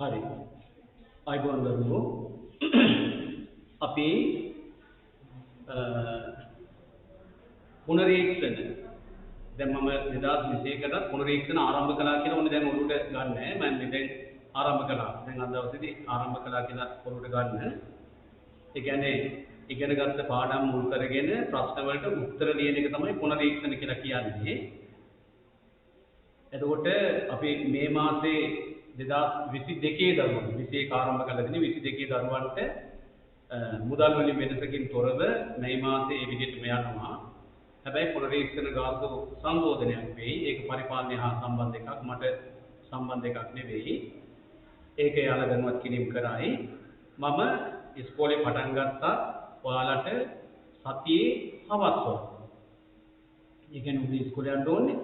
හරි. අයිබෝන් දරුවෝ. අපි පුනරීක්ෂණ දැන් මම 2021ට පුනරීක්ෂණ ආරම්භ කළා කියලා ඕනේ දැන් ඔළුවට ගන්න නෑ. මම දැන් ආරම්භ කළා. දැන් අද දවසේදී ආරම්භ කළා කියලා ඔළුවට ගන්න. ඒ කියන්නේ ඉගෙන ගත්ත පාඩම් මුල් කරගෙන ප්‍රශ්න වලට උත්තර ලියන එක තමයි පුනරීක්ෂණ කියලා කියන්නේ. එතකොට අපි මේ මාසේ 2022 දරුවන්ට 21 ආරම්භ කළ දින 22 දරුවන්ට මුදල් වලින් වෙනසකින් තොරව මේ මාසේ මේ විදිහටම යනවා. හැබැයි පුනරීක්ෂණ ගාස්තු සංශෝධනයක් වෙයි. ඒක පරිපාලනය හා සම්බන්ධ එකක්. මට සම්බන්ධ එකක් නෙවෙයි. ඒක යාලා දැනුවත් කිරීම කරයි. මම ඉස්කෝලේ පටන් ගත්තා ඔයාලට සතියේ හවස් වරුව. ඒ කියන්නේ උදේ ඉස්කෝලේ යන්න ඕනේ.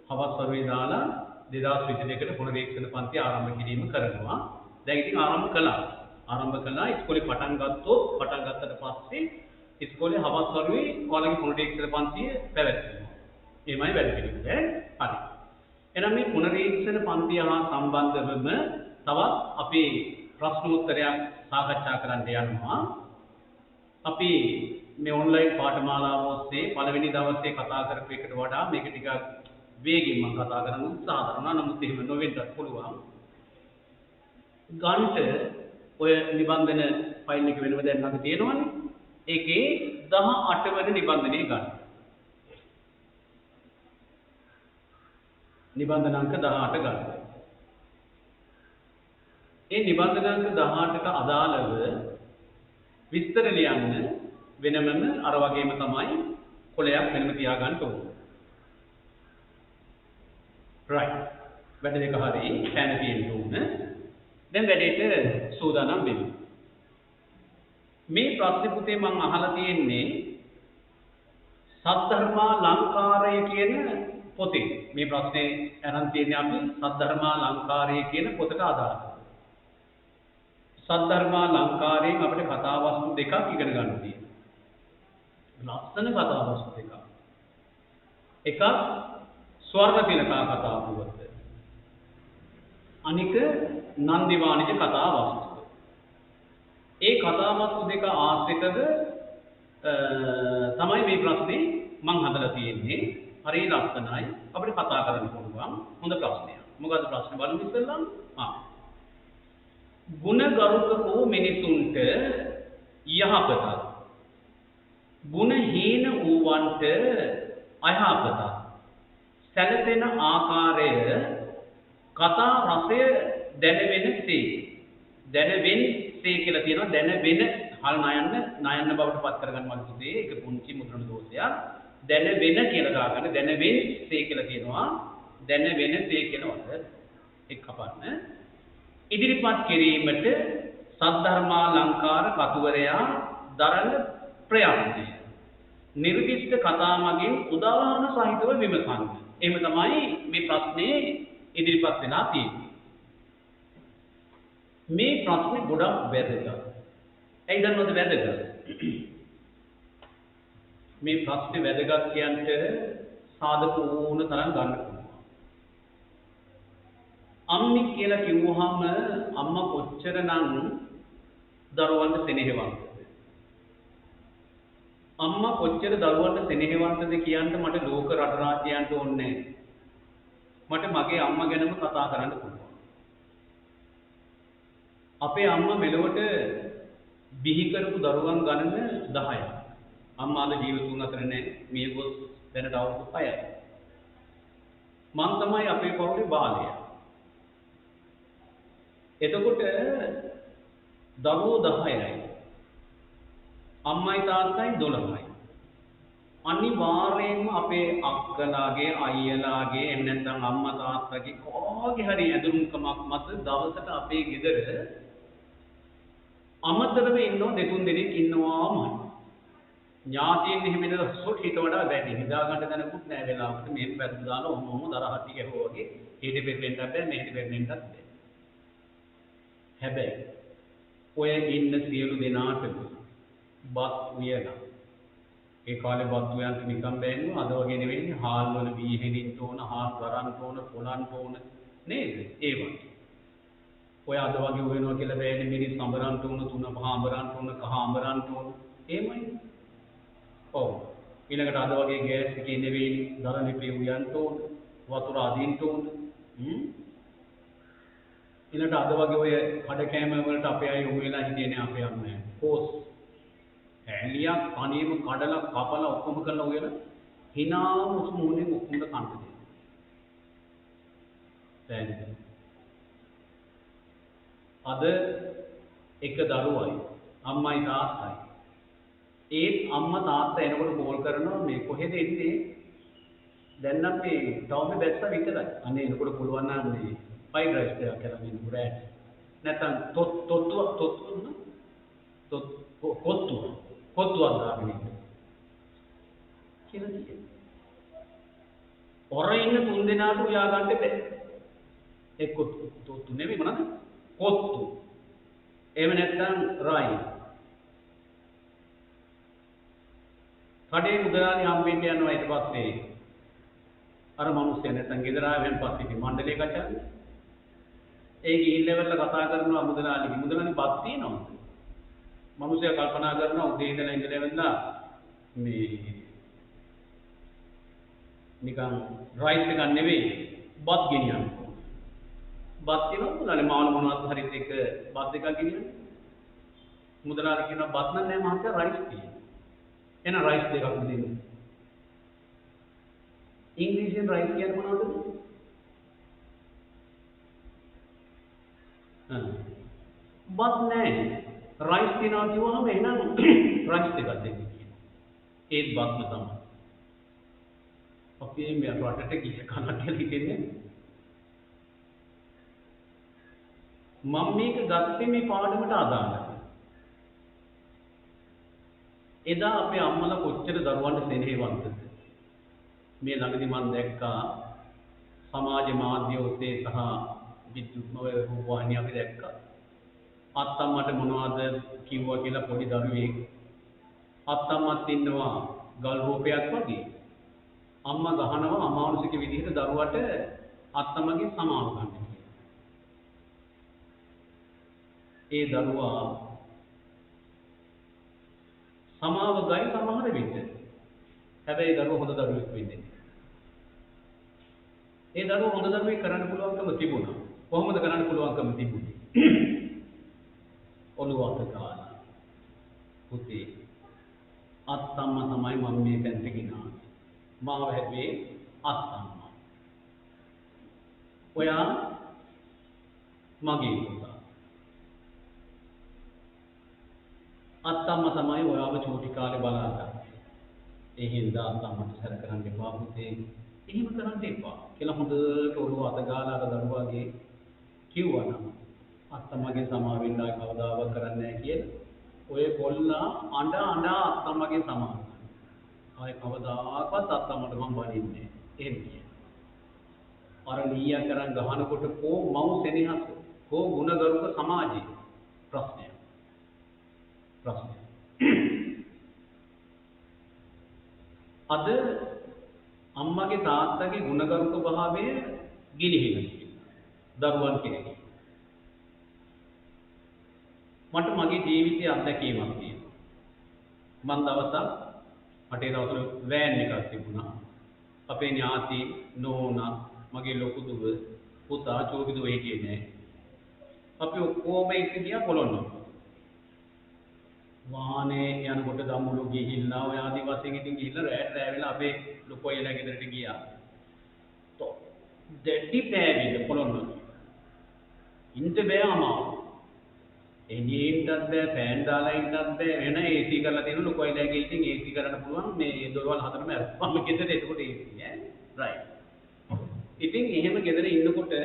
හවස් වරුවේ දාලා 2022ට පුනරීක්ෂණ පන්ති ආරම්භ කිරීම කරනවා. දැන් ඉතින් ආරම්භ කළා. ඉස්කෝලේ පටන් ගත්තට පස්සේ ඉස්කෝලේ හවස් වරුවේ ඔයාලගේ පුනරීක්ෂණ පන්තිය පැවැත්වෙනවා. එමයයි වැඩ පිළිවෙල. හරි. එහෙනම් මේ පුනරීක්ෂණ පන්තිය හා සම්බන්ධවම තවත් අපි ප්‍රශ්නෝත්තරයක් සාකච්ඡා කරන්න යනවා. අපි මේ ඔන්ලයින් පාඨමාලාව ඔස්සේ පළවෙනි දවසේ කතා කරපු එකට වඩා මේක ටිකක් වේගෙන් මම කතා කරන්න උත්සාහ කරනවා. නමුත් එහෙම නොවෙන්නත් පුළුවන්. ගන්ට ඔය නිබන්ධන ෆයිල් එක වෙනම දැන් අද තියෙනවනේ. ඒකේ 18 වෙනි නිබන්ධනය ගන්න. නිබන්ධන අංක 18 ගන්න. ඒ නිබන්ධන අංක 18ට අදාළව විස්තර ලියන්න වෙනමම අර වගේම තමයි කොලයක් වෙනම තියාගන්න ඕනේ. right. වැඩ දෙක හරි පැන තියෙන්න ඕන. දැන් වැඩේට සූදානම් වෙමු. මේ ප්‍රශ්නේ පුතේ මම අහලා තියෙන්නේ සද්ධර්මා ලංකාරය කියන පොතේ. මේ ප්‍රශ්නේ අරන් තියෙන්නේ අපි සද්ධර්මා ලංකාරය කියන පොතට අදාළව. සද්ධර්මා ලංකාරයෙන් අපිට කතාවස්තු දෙකක් ඉගෙන ගන්න තියෙනවා. ලස්සන කතාවස්තු දෙකක්. එකක් ස්වර්ණතිලකා කතා පුවත. අනික නන්දි වාණිජ කතාවස්තු. ඒ කතාවස්තු දෙක ආශ්‍රිතව තමයි මේ ප්‍රශ්නේ මම හදලා තියෙන්නේ. හරි ලස්සනයි. අපිට කතා කරන්න පුළුවන්. හොඳ ප්‍රශ්නයක්. මොකද්ද ප්‍රශ්නේ බලමු ඉස්සෙල්ලාම. ගුණගරුක වූ මිනිසුන්ට යහපතක්. ගුණ හීන වූවන්ට අයහපතක්. සැලසෙන ආකාරය කතා රසය දැනවෙනසේ කියලා තියෙනවා. දැනවෙන හල් නයන්න බවට පත් කරගන්න මම පුතේ ඒක පුංචි මුද්‍රණ දෝෂයක්. දැනවෙන කියලා දාගන්න දැනවෙනසේ කියලා තියෙනවා. දැනවෙනසේ කියනවාද එක් කපන්න. ඉදිරිපත් කිරීමට සද්ධර්මා ලංකාර කතුවරයා දරන ප්‍රයත්නය. නිර්දිෂ්ට කතා මගින් උදාහරණ සහිතව විමසන්න. එහෙම තමයි මේ ප්‍රශ්නේ ඉදිරිපත් වෙලා තියෙන්නේ. මේ ප්‍රශ්නේ ගොඩක් වැදගත්. ඇයි දන්නවද වැදගත්? මේ ප්‍රශ්නේ වැදගත් කියන්ට සාධක ඕන තරම් ගන්න පුළුවන්. අම්මි කියලා කිව්වහම අම්මා කොච්චරනම් දරුවන්ට සෙනෙහවන්තද? අම්මා කොච්චර දරුවන්ට සෙනෙහවන්තද කියන්න මට ලෝක රට රාජ්‍යයන්ට ඕනේ නැහැ. මට මගේ අම්මා ගැනම කතා කරන්න පුළුවන්. අපේ අම්මා මෙලොවට බිහි කරපු දරුවන් ගණන 10ක්. අම්මාද ජීවිතුන් අතර නැහැ. මිය ගොස් දැනට අවුරුදු 6යි. මං තමයි අපේ පවුලේ බාලයා. එතකොට දරුවෝ 10යි. අම්මයි තාත්තයි 12යි. අනිවාර්යයෙන්ම අපේ අක්කලාගේ අයියලාගේ එහෙම නැත්නම් අම්මා තාත්තගේ කොහොගේ හරි ඇඳුම්කමක් මත දවසට අපේ ගෙදර අමතරව ඉන්නෝ දෙතුන් දෙනෙක් ඉන්නවාමයි. ඥාතියින් එහෙම ඉඳලා සොට් හිත වඩා වැඩි. හිතා ගන්න දැනකුත් නැහැ වෙලාවකට මේ පැත්ත දාලා ඔහොම දරහටි ගැහුවා වගේ ඊට පෙරෙන්නත් බැහැ මෙහෙට පෙරෙන්නත් බැහැ. හැබැයි ඔය ඉන්න සියලු දෙනාටම බත් උයලා ඒ කාලේ බත් උයන්ට නිකම් බෑනේ. අද වගේ නෙවෙයි. හාල් වල වී හෙනින්න ඕන, හාල් ගරන්න ඕන, පොලන්න ඕන නේද? ඒ වගේ. ඔය අද වගේ වෙනවා කියලා බෑනේ මිරිස් අඹරන්ට උන තුන පහ අඹරන්ට උන කහ අඹරන්ට උන එහෙමයි. ඔව්. ඊළඟට අද වගේ ගෑස් එකේ නෙවෙයි දර ලිපේ උයන්ට උන වතුර අදින්ට උන. ඊළඟට අද වගේ ඔය කඩ කෑම වලට අපේ අය යොමු වෙලා හිටියේ අපේ අම්මා. කෝස් ඇලියක් පණීම කඩලා කපලා ඔක්කොම කරලා උයන hina මුස්මුනේ ඔක්කොම කන්න දෙනවා. අද එක දරුවයි අම්මයි තාත්තයි. ඒත් අම්මා තාත්තා එනකොට කෝල් කරනවා මේ කොහෙද ඉන්නේ? දැන් නම් මේ ටවුන් එක බැස්සා විතරයි. අනේ එනකොට පුළුවන් නම් මේ ෆ්‍රයිඩ් රයිස් එකක් කරලා දෙන්න පුරා. නැත්නම් කොත්තුවක් දාගෙන ඉන්න. කියලා කියනවා. ඔර ඉන්න තුන් දෙනාට උයා ගන්න බෑ. එක්ක තොත්තු නෙමෙයි මොනවද? කොත්තු. එහෙම නැත්නම් රයි. කඩේ මුදලාලි හම්බෙන්න යනවා ඊට පස්සේ අර මිනිස්සයා නැත්නම් ගෙදර ආවෙන් පස්සේ ඉතින් මණ්ඩලේ කචන්නේ. ඒ ගිහිල්ලා කතා කරනවා මුදලාලිගේ. මුදලාලි බත් තියනවද? මිනිස්සයා කල්පනා කරනවා උදේ ඉඳලා වෙන්නා මේ නිකන් රයිස් එකක් නෙවෙයි බත් ගෙනියන්න. බත් කියනවා මුදලාලි මාළු මොනවද හරිත් එක බත් එකක් ගෙනියන්න. මුදලාලි කියනවා බත් නම් නෑ මහත්තයා රයිස් තියෙනවා. එහෙනම් රයිස් දෙකක් දෙන්න. ඉංග්‍රීසියෙන් රයිස් කියන්නේ මොනවද? බත් නෑ. රයිස් තියනවා කිව්වම එහෙනම් රයිස් දෙකක් දෙන්න කියනවා. ඒත් බත්ම තමයි. අපි මේ රටට ගිය කනට හිතෙන්නේ මම මේක ගත්තේ මේ පාඩමට අදාළයි. එදා අපේ අම්මලා කොච්චර දරුවන්ට සෙනෙහවන්තද? මේ ළඟදී මම දැක්කා සමාජ මාධ්‍ය ඔස්සේ සහ විද්‍යුත් රූපවාහිනිය අපි දැක්කා. අත්තම්මට මොනවද කිව්වා කියලා පොඩි දරුවෙක් අත්තම්මත් ඉන්නවා ගල් රූපයක් වගේ. අම්මා ගහනවා අමානුෂික විදිහට දරුවට අත්තම්මගේ සමාව ගන්න කියලා. ඒ දරුවා සමාව ගයි සමහර විට. හැබැයි දරුවා හොඳ දරුවෙක් වෙන්නේ නැහැ. ඒ දරුවා හොඳ දරුවෙක් කරන්න පුළුවන්කම තිබුණා. කොහොමද කරන්න පුළුවන්කම තිබුණේ? ඔළුව අත ගාලා පුතේ අත්තම්මා තමයි මම මේ තැනට ගෙනාවේ. මාව හැදුවේ අත්තම්මා. ඔයා මගේ පුතා. අත්තම්මා තමයි ඔයාව චූටි කාලේ බලාගත්තේ. ඒ හින්දා අත්තම්මට සැර කරන්න එපා පුතේ. එහෙම කරන්න එපා කියලා හොඳට ඔළුව අත ගාලා අර දරුවාගේ කිව්වනම් අත්තම්මගේ සමාව වෙන්න ආයි කවදාවත් කරන්නේ නැහැ කියලා. ඔය කොල්ලා අඬ අත්තම්මගේ සමාව. ආයි කවදාකවත් අත්තම්මට මම බනින්නේ නැහැ. එහෙම කියනවා. අර නීයා කරන් ගහනකොට කෝ මව් සෙනෙහස කෝ ගුණගරුක සමාජයේ ප්‍රශ්නය. අද අම්මගේ තාත්තගේ ගුණගරුක භාවය ගිලිහිලා දරුවන් කෙරෙහි. මට මගේ ජීවිතයේ අත්දැකීමක් තියෙනවා. මම දවසක් මට දවසට වෑන් එකක් තිබුණා. අපේ ඥාති නෝනා මගේ ලොකු දුව පුතා චූටි දුව හිටියේ නෑ. අපි ඔක්කොම එක්ක ගියා පොළොන්නරුව. වාහනේ යනකොට දම්මුළු ගිහිල්ලා ඔය ආදි වශයෙන් ඉතින් ගිහිල්ලා රැට රැ වෙලා අපේ ලොකෝ එලා ගෙදරට ගියා. තෝ දෙටි පෑවිද පොළොන්නරුව. ඉන්න බෑ අමාරු. එනින්ටත් බෑ ෆෑන් දාලා ඉන්නත් බෑ වෙන AC කරලා තියෙන ලොකෝ එලාගේ ඉතින් AC කරන්න පුළුවන් මේ දොරවල් හතරම අරපුවම ගෙදර එතකොට AC ඈ රයිට්. ඉතින් එහෙම ගෙදර ඉන්නකොට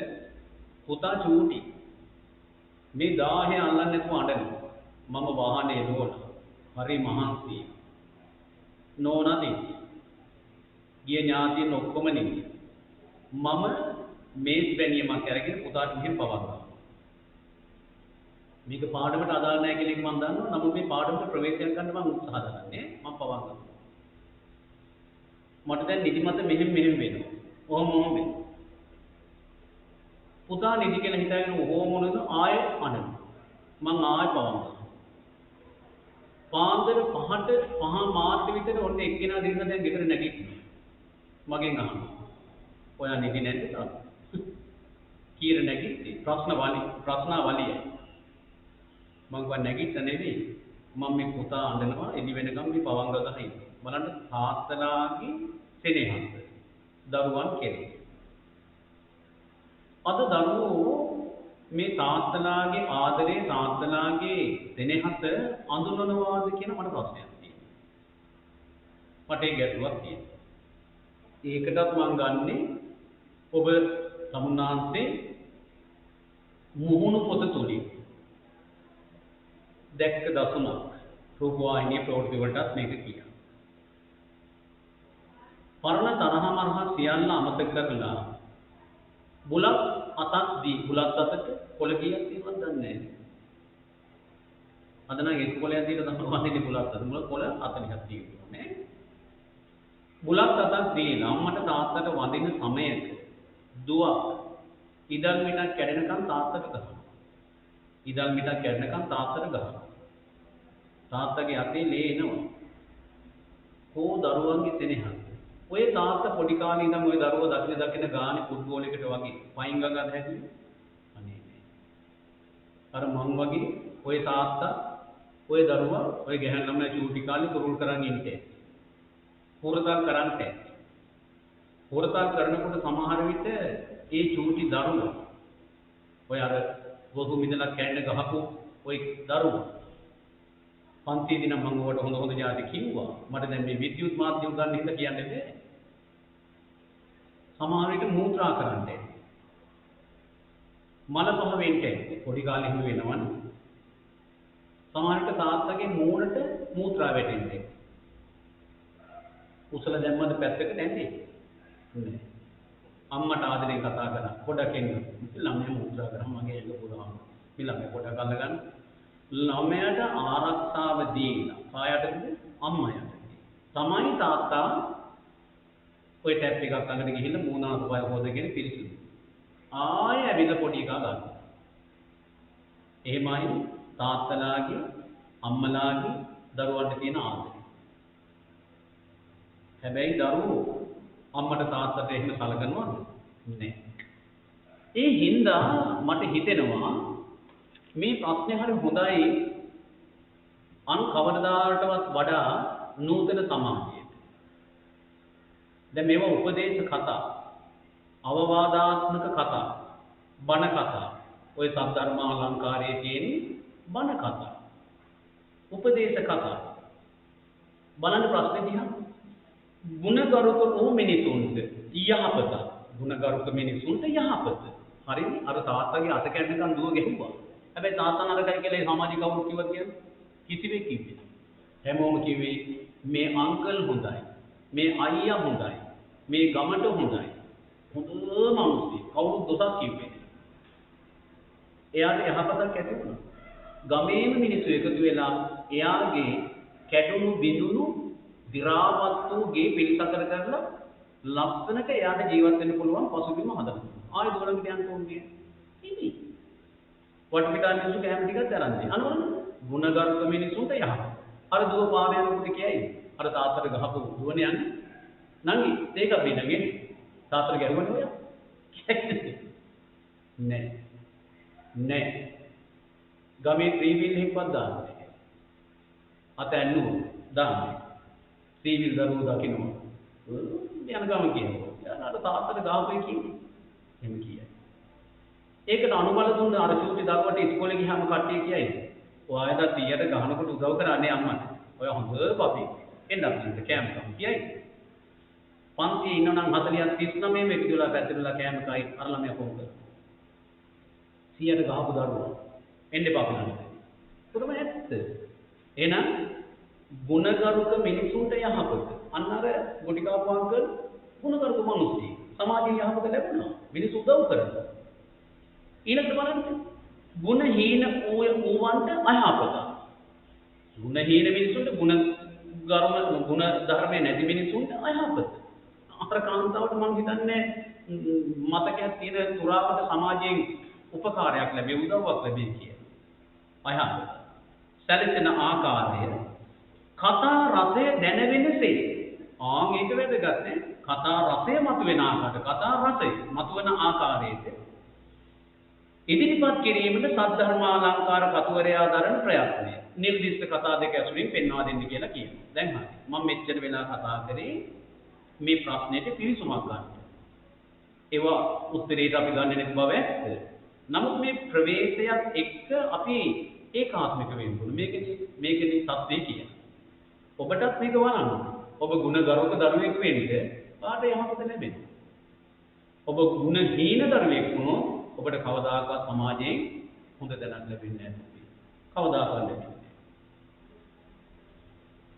පුතා චූටි මේ 1000 අල්ලන්නේ නැතුව අඬනවා. මම වාහනේ දුවනවා. හරි මහන්සි. නෝනාදී. ගිය ඥාතියන් ඔක්කොම නෙමෙයි. මම මේස් බැනියමක් අරගෙන පුතාට මෙහෙම පවන්නවා. මේක පාඩමට අදාළ නැහැ කියලා මම දන්නවා. නමුත් මේ පාඩමට ප්‍රවේශයක් ගන්න මම උත්සාහ කරන්නේ. මම පවන්නවා. මට දැන් නිදිමත මෙහෙම වෙනවා. ඔහොම වෙනවා. පුතා නිදි කියලා හිතාගෙන ඕම මොනද ආයෙ අඬන. මං ආයෙ පවංග. පාන්දර 5ට 5 මාර්ට විතර ඔන්න එක්කෙනා දිනන දැන් ගෙදර නැගිටිනවා. මගෙන් අහනවා. ඔයා නිදි නැද්ද තාම? කීර නැගිට්ටි ප්‍රශ්නාවලිය. මං ගා නැගිට නෙවෙයි. මම මේ පුතා අඬනවා එළි වෙනකම් මේ පවංග ගහලා ඉන්නේ. බලන්න තාත්තලාගේ සෙනෙහස. දරුවන් කෙරේ. අද දරුවෝ මේ තාත්තලාගේ ආදරේ තාත්තලාගේ සෙනෙහස අඳුනනවාද කියන මට ප්‍රශ්නයක් තියෙනවා. මට ඒ ගැටලුවක් තියෙනවා. ඒකටත් මම ගන්නේ ඔබ සමුන්නාන්සේ මුහුණු පොත තුලින් දැක්ක දසුණක් රූපවාහිනී ප්‍රවෘත්ති වලටත් මේක කියනවා. පරණ තරහ මරහ සියල්ල අමතක කරලා බුලත් අතක් දී බුලත් අතට කොළ කීයක් තියෙනවද දන්නේ නැහැ. අද නම් ඒක කොළයක් දීලා තමයි වදින්නේ බුලත් අත. මුල කොළ 40ක් තියෙනවා නේ. බුලත් අතක් දීලා අම්මට තාත්තට වදින සමයක දුවක් ඉදල් මිටක් කැඩෙනකන් තාත්තට ගහනවා. ඉදල් මිටක් කැඩෙනකන් තාත්තට ගහනවා. තාත්තගේ අතේ ලේ එනවා. කෝ දරුවන්ගේ සෙනෙහස. ඔය තාත්තා පොඩි කාලේ ඉඳන් ඔය දරුවෝ දකින ගානේ ෆුට්බෝල් එකට වගේ පයින් ගගත් හැදුවේ. අනේ නේ. අර මං වගේ ඔය තාත්තා ඔය දරුවා ඔය ගැහන් ළමයි චූටි කාලේ තුරුල් කරන් ඉන්නේ. හොරතල් කරන්නේ. හොරතල් කරනකොට සමහර විට ඒ චූටි දරුවා ඔය අර වොහු මිදලා කැන්න ගහපු ඔය දරුවා පන්ති දින මම ඔයාලට හොඳ જાති කිව්වා. මට දැන් මේ විද්‍යුත් මාධ්‍ය උගන්න හින්දා කියන්නේ බෑ. සමහර විට මූත්‍රා කරන්නේ. මල පහ වෙන්නේ පොඩි කාලේ හිම වෙනවනේ. සමහර විට තාත්තගේ මූණට මූත්‍රා වැටෙන්නේ. උසල දැම්මද පැත්තකට නැන්නේ. නෑ. අම්මට ආදරෙන් කතා කරා. පොඩක් එන්න. ළමයා මූත්‍රා කරා මගේ එල්ල පුරාම. මේ ළමයා පොඩක් අල්ලගන්න. ළමයාට ආරක්ෂාව දීලා කායයටද අම්මයාට තමයි තාත්තා ඔය ටැප් එකක් ළඟට ගිහිල්ලා මූණ අතපය හොදගෙන පිරිසිදු ආයෙ ඇවිල්ලා පොඩි එකා ගන්න. එහෙමයි තාත්තලාගේ අම්මලාගේ දරුවන්ට තියෙන ආදරය. හැබැයි දරුවෝ අම්මට තාත්තට එහෙම සලකනවද? නෑ. ඒ හින්දා මට හිතෙනවා මේ ප්‍රශ්නේ හරි හොඳයි අන් කවදාකටවත් වඩා නූතන සමාජයට. දැන් මේවා උපදේශ කතා, අවවාදාත්මක කතා, බණ කතා, ඔය සද්ධර්ම අලංකාරයේ තියෙන බණ කතා, උපදේශ කතා. බලන්න ප්‍රශ්නේ දිහා. ගුණගරුක වූ මිනිසුන්ට යහපත. ගුණගරුක මිනිසුන්ට යහපත. හරිද? අර තාත්තගේ අත කැඩනකන් දුව ගැහුවා. හැබැයි තාත්තා නරකයි කියලා සමාජික කවුරු කිව්වද කියන්නේ? කිසිවෙක් කිව්වේ නැහැ. හැමෝම කිව්වේ මේ අංකල් හොඳයි. මේ අයියා හොඳයි. මේ ගමට හොඳයි. හොඳ මිනිස්සු. කවුරු දොසක් කිව්වේ නැහැ. එයාට යහපතක් ඇති වුණා. ගමේම මිනිස්සු එකතු වෙලා එයාගේ කැඩුණු බිඳුණු දි รา වත් වූ ගේ පිළිසකර කරලා ලස්සනට එයාට ජීවත් වෙන්න පුළුවන් පසුබිම හදලා. ආයෙ දොරකට යන්න ඕනේ. ඉතින් වටපිටා මිනිස්සු කැම ටිකක් තරන් දෙන. අනවල ගුණගරුක මිනිස්සුන්ට යහපත. අර දුව පාර යනකොට කියයි. අර තාත්තට ගහපු දුවනේ යන්නේ. නංගි ඒක බිනගෙන තාත්තට ගැරුවනේ ඔය. නෑ. නෑ. ගමේ ත්‍රිවිල් එකක්වත් දාන්නේ. අත ඇන්නුව දාන්නේ. ත්‍රිවිල් දරුවෝ දකින්න. යන ගම කියනවා. යාට තාත්තට ගාපේ කියන්නේ. එහෙම කියයි. ඒකට අනුබල දුන්න අර චූටි දරුවට ඉස්කෝලේ ගියාම කට්ටිය කියයි. ඔයාට 100ට ගහනකොට උදව් කරන්නේ අම්මට. ඔය හොඳ පපි. එන්නත් ඉන්න කෑම කම් කියයි. පන්තියේ ඉන්නනම් 40ක් 39 මේ විදුලා පැතිරලා කෑම කයි අර ළමයා කොහොමද? 100ට ගහපු දරුවා. එන්න එපා බලන්න. ඒකම ඇත්ත. එහෙනම් ගුණගරුක මිනිසුන්ට යහපත. අන්න අර ගොටිකාපු අංකල් ගුණගරුක මිනිස්සු. සමාජයේ යහපත ලැබුණා. මිනිස්සු උදව් කරනවා. ඊළඟට බලන්න ගුණහීන වූවන්ට අයහපත. ගුණහීන මිනිසුන්ට ගුණ ධර්මයේ නැති මිනිසුන්ට අයහපත. අර කාන්තාවට මම හිතන්නේ මතකයක් තියෙන තුරාවට සමාජයෙන් උපකාරයක් ලැබෙයි උදව්වක් ලැබෙයි කියලා. අයහපත. සැලසෙන ආකාරය කතා රසය දැනෙන්නේ ඒක වැදගත් නේ. කතා රසය මතුවෙන ආකාරය, කතා රසය මතුවෙන ආකාරයට ඉදිරිපත් කිරීමට සද්ධර්මාලංකාර කතුවරයා දරන ප්‍රයත්නය. නිර්දිෂ්ට කතා දෙක ඇසුරින් පෙන්වා දෙන්න කියලා කියනවා. දැන් හරි. මම මෙච්චර වෙලා කතා කරේ මේ ප්‍රශ්නෙට පිළිසුමක් ගන්න. ඒවා උත්තරේට අපි ගන්න නැති බව ඇත්ත. නමුත් මේ ප්‍රවේශයත් එක්ක අපි ඒකාත්මික වෙන්න ඕනේ. මේකනේ තත්ත්වය කියන්නේ. ඔබටත් මේක වළංගු. ඔබ ගුණගරුක දරුවෙක් වෙන්න කාට යහපත ලැබෙන්නේ. ඔබ ගුණහීන දරුවෙක් වුණොත් ඔබට කවදාකවත් සමාජයෙන් හොඳ දැනක් ලැබෙන්නේ නැහැ. කවදාකවත් ලැබෙන්නේ නැහැ.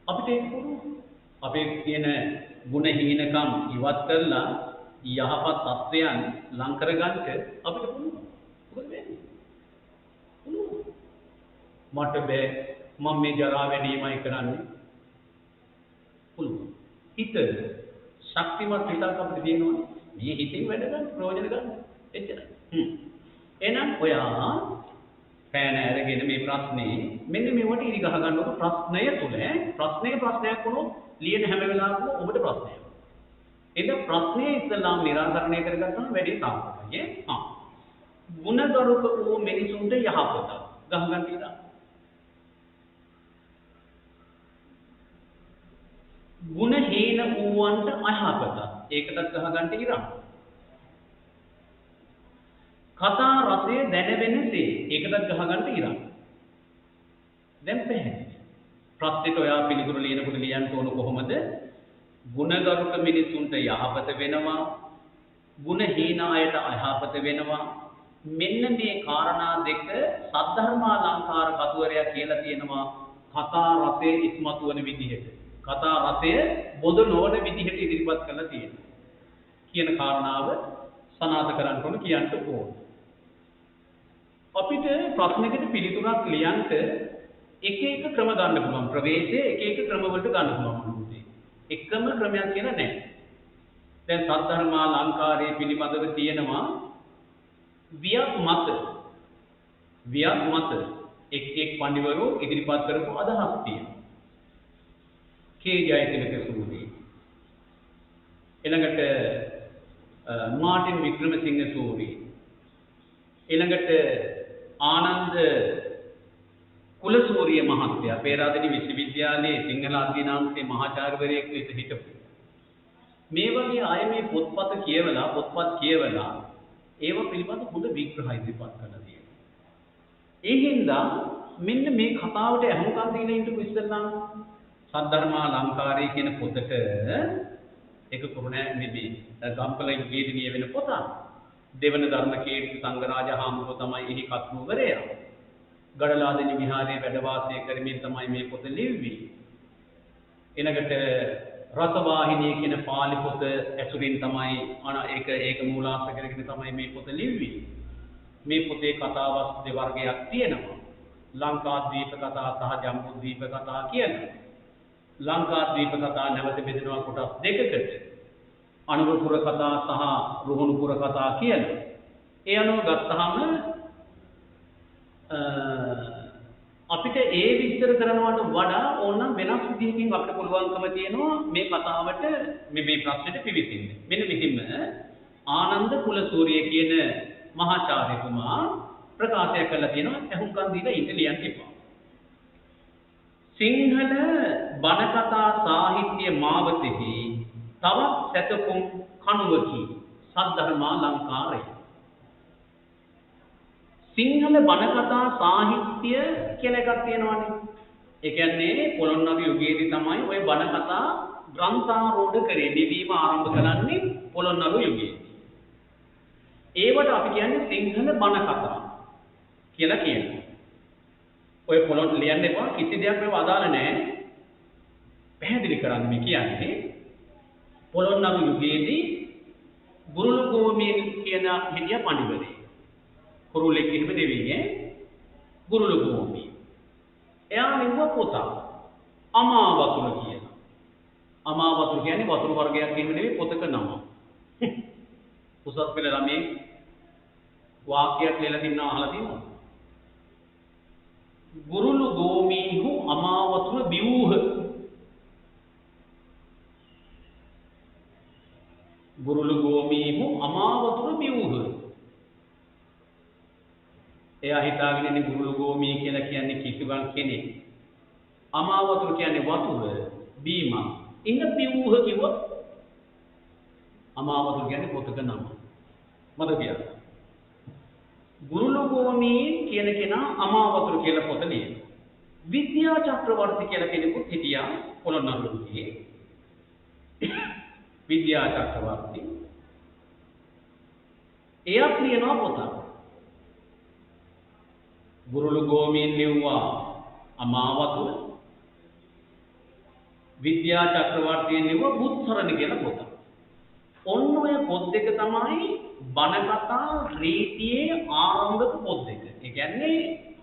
අපිට ඒක පුළුවන්. අපේ තියෙන ගුණහීනකම් ඉවත් කරලා යහපත් තත්ත්වයන් ලං කරගන්න අපිට පුළුවන්. මොකද වෙන්නේ? පුළුවන්. මට බෑ මම මේ ජරා වැඩිමයි කරන්නේ. පුළුවන්. හිත ශක්තිමත් හිතක් අපිට තියෙනවා. මේ හිතෙන් වැඩ ගන්න ප්‍රයෝජන ගන්න. එච්චරයි. එහෙනම් ඔයා පෑන අරගෙන මේ ප්‍රශ්නේ මෙන්න මේවට ඉරි ගහ ගන්නකොට ප්‍රශ්නය තුල ප්‍රශ්නයක් වුණොත් ලියන හැම වෙලාවකම ඔබට ප්‍රශ්නයක්. එද ප්‍රශ්නේ ඉස්සලාම निराකරණය කරගත්තම වැඩි සාර්ථකයි. ගුණගරුක වූ මිනිසුන්ට යහපත ගහ ගන්න ඉතින්. ගුණහීන වූවන්ට අයහපත ඒකටත් ගහ ගන්න ඉතින්. කතා රසය දැනෙන්නේ ඒකටත් ගහ ගන්න ඉතින්. දැන් පැහැදිලි. ප්‍රශ්නෙට ඔයා පිළිතුරු ලියනකොට ලියන්න ඕන කොහොමද? ගුණගරුක මිනිසුන්ට යහපත වෙනවා, ගුණහීන අයට අයහපත වෙනවා. මෙන්න මේ කාරණා දෙක සද්ධර්මාලංකාර කතුවරයා කියලා තියෙනවා කතා රසයේ ඉස්මතු වන විදිහට. කතා රසය බොඳ නොවන විදිහට ඉදිරිපත් කරලා තියෙනවා. කියන කාරණාව සනාථ කරන්න ඕන කියන්න ඕන. අපිට ප්‍රශ්නයකට පිළිතුරක් ලියන්න එක ක්‍රම ගන්න පුළුවන්. ප්‍රවේශයේ එක ක්‍රම වලට ගන්න පුළුවන්. එකම ක්‍රමයක් කියලා නැහැ. දැන් සද්ධර්මාලංකාරයේ පිළිබඳව තියෙනවා වියත් මත එක් පඬිවරු ඉදිරිපත් කරපු අදහස් තියෙනවා. කේ ජයතිලක සූරි ඊළඟට මාටින් වික්‍රමසිංහ සූරි ඊළඟට ආනන්ද කුලසූරිය මහත්තයා පේරාදෙණි විශ්වවිද්‍යාලයේ සිංහල අධ්‍යනාංශයේ මහාචාර්යවරයෙක් ලෙස හිටපු මේ වගේ අය මේ පොත්පත් කියවලා ඒව පිළිබඳ හොඳ විග්‍රහ ඉදිරිපත් කරලා තියෙනවා. ඒ හින්දා මෙන්න මේ කතාවට අහුම්කම් දීලා ඉඳපු ඉස්සෙල්ලා සද්ධර්මාලංකාරය කියන පොතට ඒක කොහොනේ මේ ගම්පල යුගයේදී වෙන පොතක්. දෙවන ධර්මකීර්ති සංඝරාජ හාමුදුරුවෝ තමයි එහි කතුවරයා. ගඩලාදෙණි විහාරයේ වැඩ වාසය කරමින් තමයි මේ පොත ලිව්වේ. ඊළඟට රසවාහිනිය කියන පාලි පොත ඇසුරින් තමයි ඒක මූලාශ්‍ර කරගෙන තමයි මේ පොත ලිව්වේ. මේ පොතේ කතාවස් දෙවර්ගයක් තියෙනවා. ලංකාද්වීප කතා සහ ජම්බුද්වීප කතා කියලා. ලංකාද්වීප කතා නැවත බෙදෙනවා කොටස් දෙකකට. අනුරපුර කතා සහ රුහුණුපුර කතා කියලා. ඒ අනුව ගත්තාම අපිට ඒ විස්තර කරනවට වඩා ඕනනම් වෙනස් විදිහකින් අපිට පුළුවන්කම තියෙනවා මේ කතාවට මේ ප්‍රශ්නෙට පිවිසෙන්න. මෙන්න මෙහිම ආනන්ද කුලසූරිය කියන මහාචාර්යතුමා ප්‍රකාශය කළා තියෙනවා අහුම්කම් දීලා ඉඳ ලියන්න එපා. සිංහල බණ කතා සාහිත්‍ය මාවතෙහි තවත් සැතපුම් කණුවකි සද්ධර්මාලංකාරය. සිංහල බණ කතා සාහිත්‍ය කියලා එකක් තියෙනවානේ. ඒ කියන්නේ පොළොන්නරු යුගයේදී තමයි ওই බණ කතා ග්‍රන්ථාරෝඪ කරේ. නිවීම ආරම්භ කරන්නේ පොළොන්නරු යුගයේදී. ඒවට අපි කියන්නේ සිංහල බණ කතා කියලා කියනවා. ඔය පොළොන් ලියන්න එපා කිසි දෙයක් මේව අදාළ නැහැ. පැහැදිලි කරන්න මේ කියන්නේ පොළොන්නරු යුගයේදී ගුරුළුගෝමීන් කියන හිටිය පඬිවරයෙක්. කුරුලෙක් එහෙම දෙවියනේ ගුරුළුගෝමී. එයා ලිව්ව පොත අමාවතුර කියලා. අමා වතුර කියන්නේ වතුර වර්ගයක් එහෙම නෙවෙයි පොතක නම. උසස් පෙළ ළමයි වාක්‍යයක් ලියලා තින්නවා අහලා තියෙනවද? ගුරුළු ගෝමීහු අමා වතුර බිව්හ. ගුරුළු ගෝමීහු අමා වතුර බිව්හ. එයා හිතාගෙන ඉන්නේ ගුරුළු ගෝමී කියලා කියන්නේ කිසිවක් කෙනෙක්. අමා වතුර කියන්නේ වතුර බීම. ඉන්න බිව්හ කිව්වොත් අමා වතුර කියන්නේ පොතක නම. මතක තියාගන්න. ගුරුළු ගෝමී කියන කෙනා අමා වතුර කියලා පොත ලියනවා. විද්‍යා චක්‍රවර්ති කියලා කෙනෙකුත් හිටියා පොළොන්නරුවේ. විද්‍යා චක්‍රවර්ති එයා ලියනවා පොතක්. ගුරුළු ගෝමීන් ලිව්වා අමා වතුර. විද්‍යා චක්‍රවර්තියෙන් ලිව්වා බුත්සරණ කියලා පොතක්. ඔන්න ඔය පොත් දෙක තමයි බණ කතා රීතියේ ආරම්භක පොත් දෙක. ඒ කියන්නේ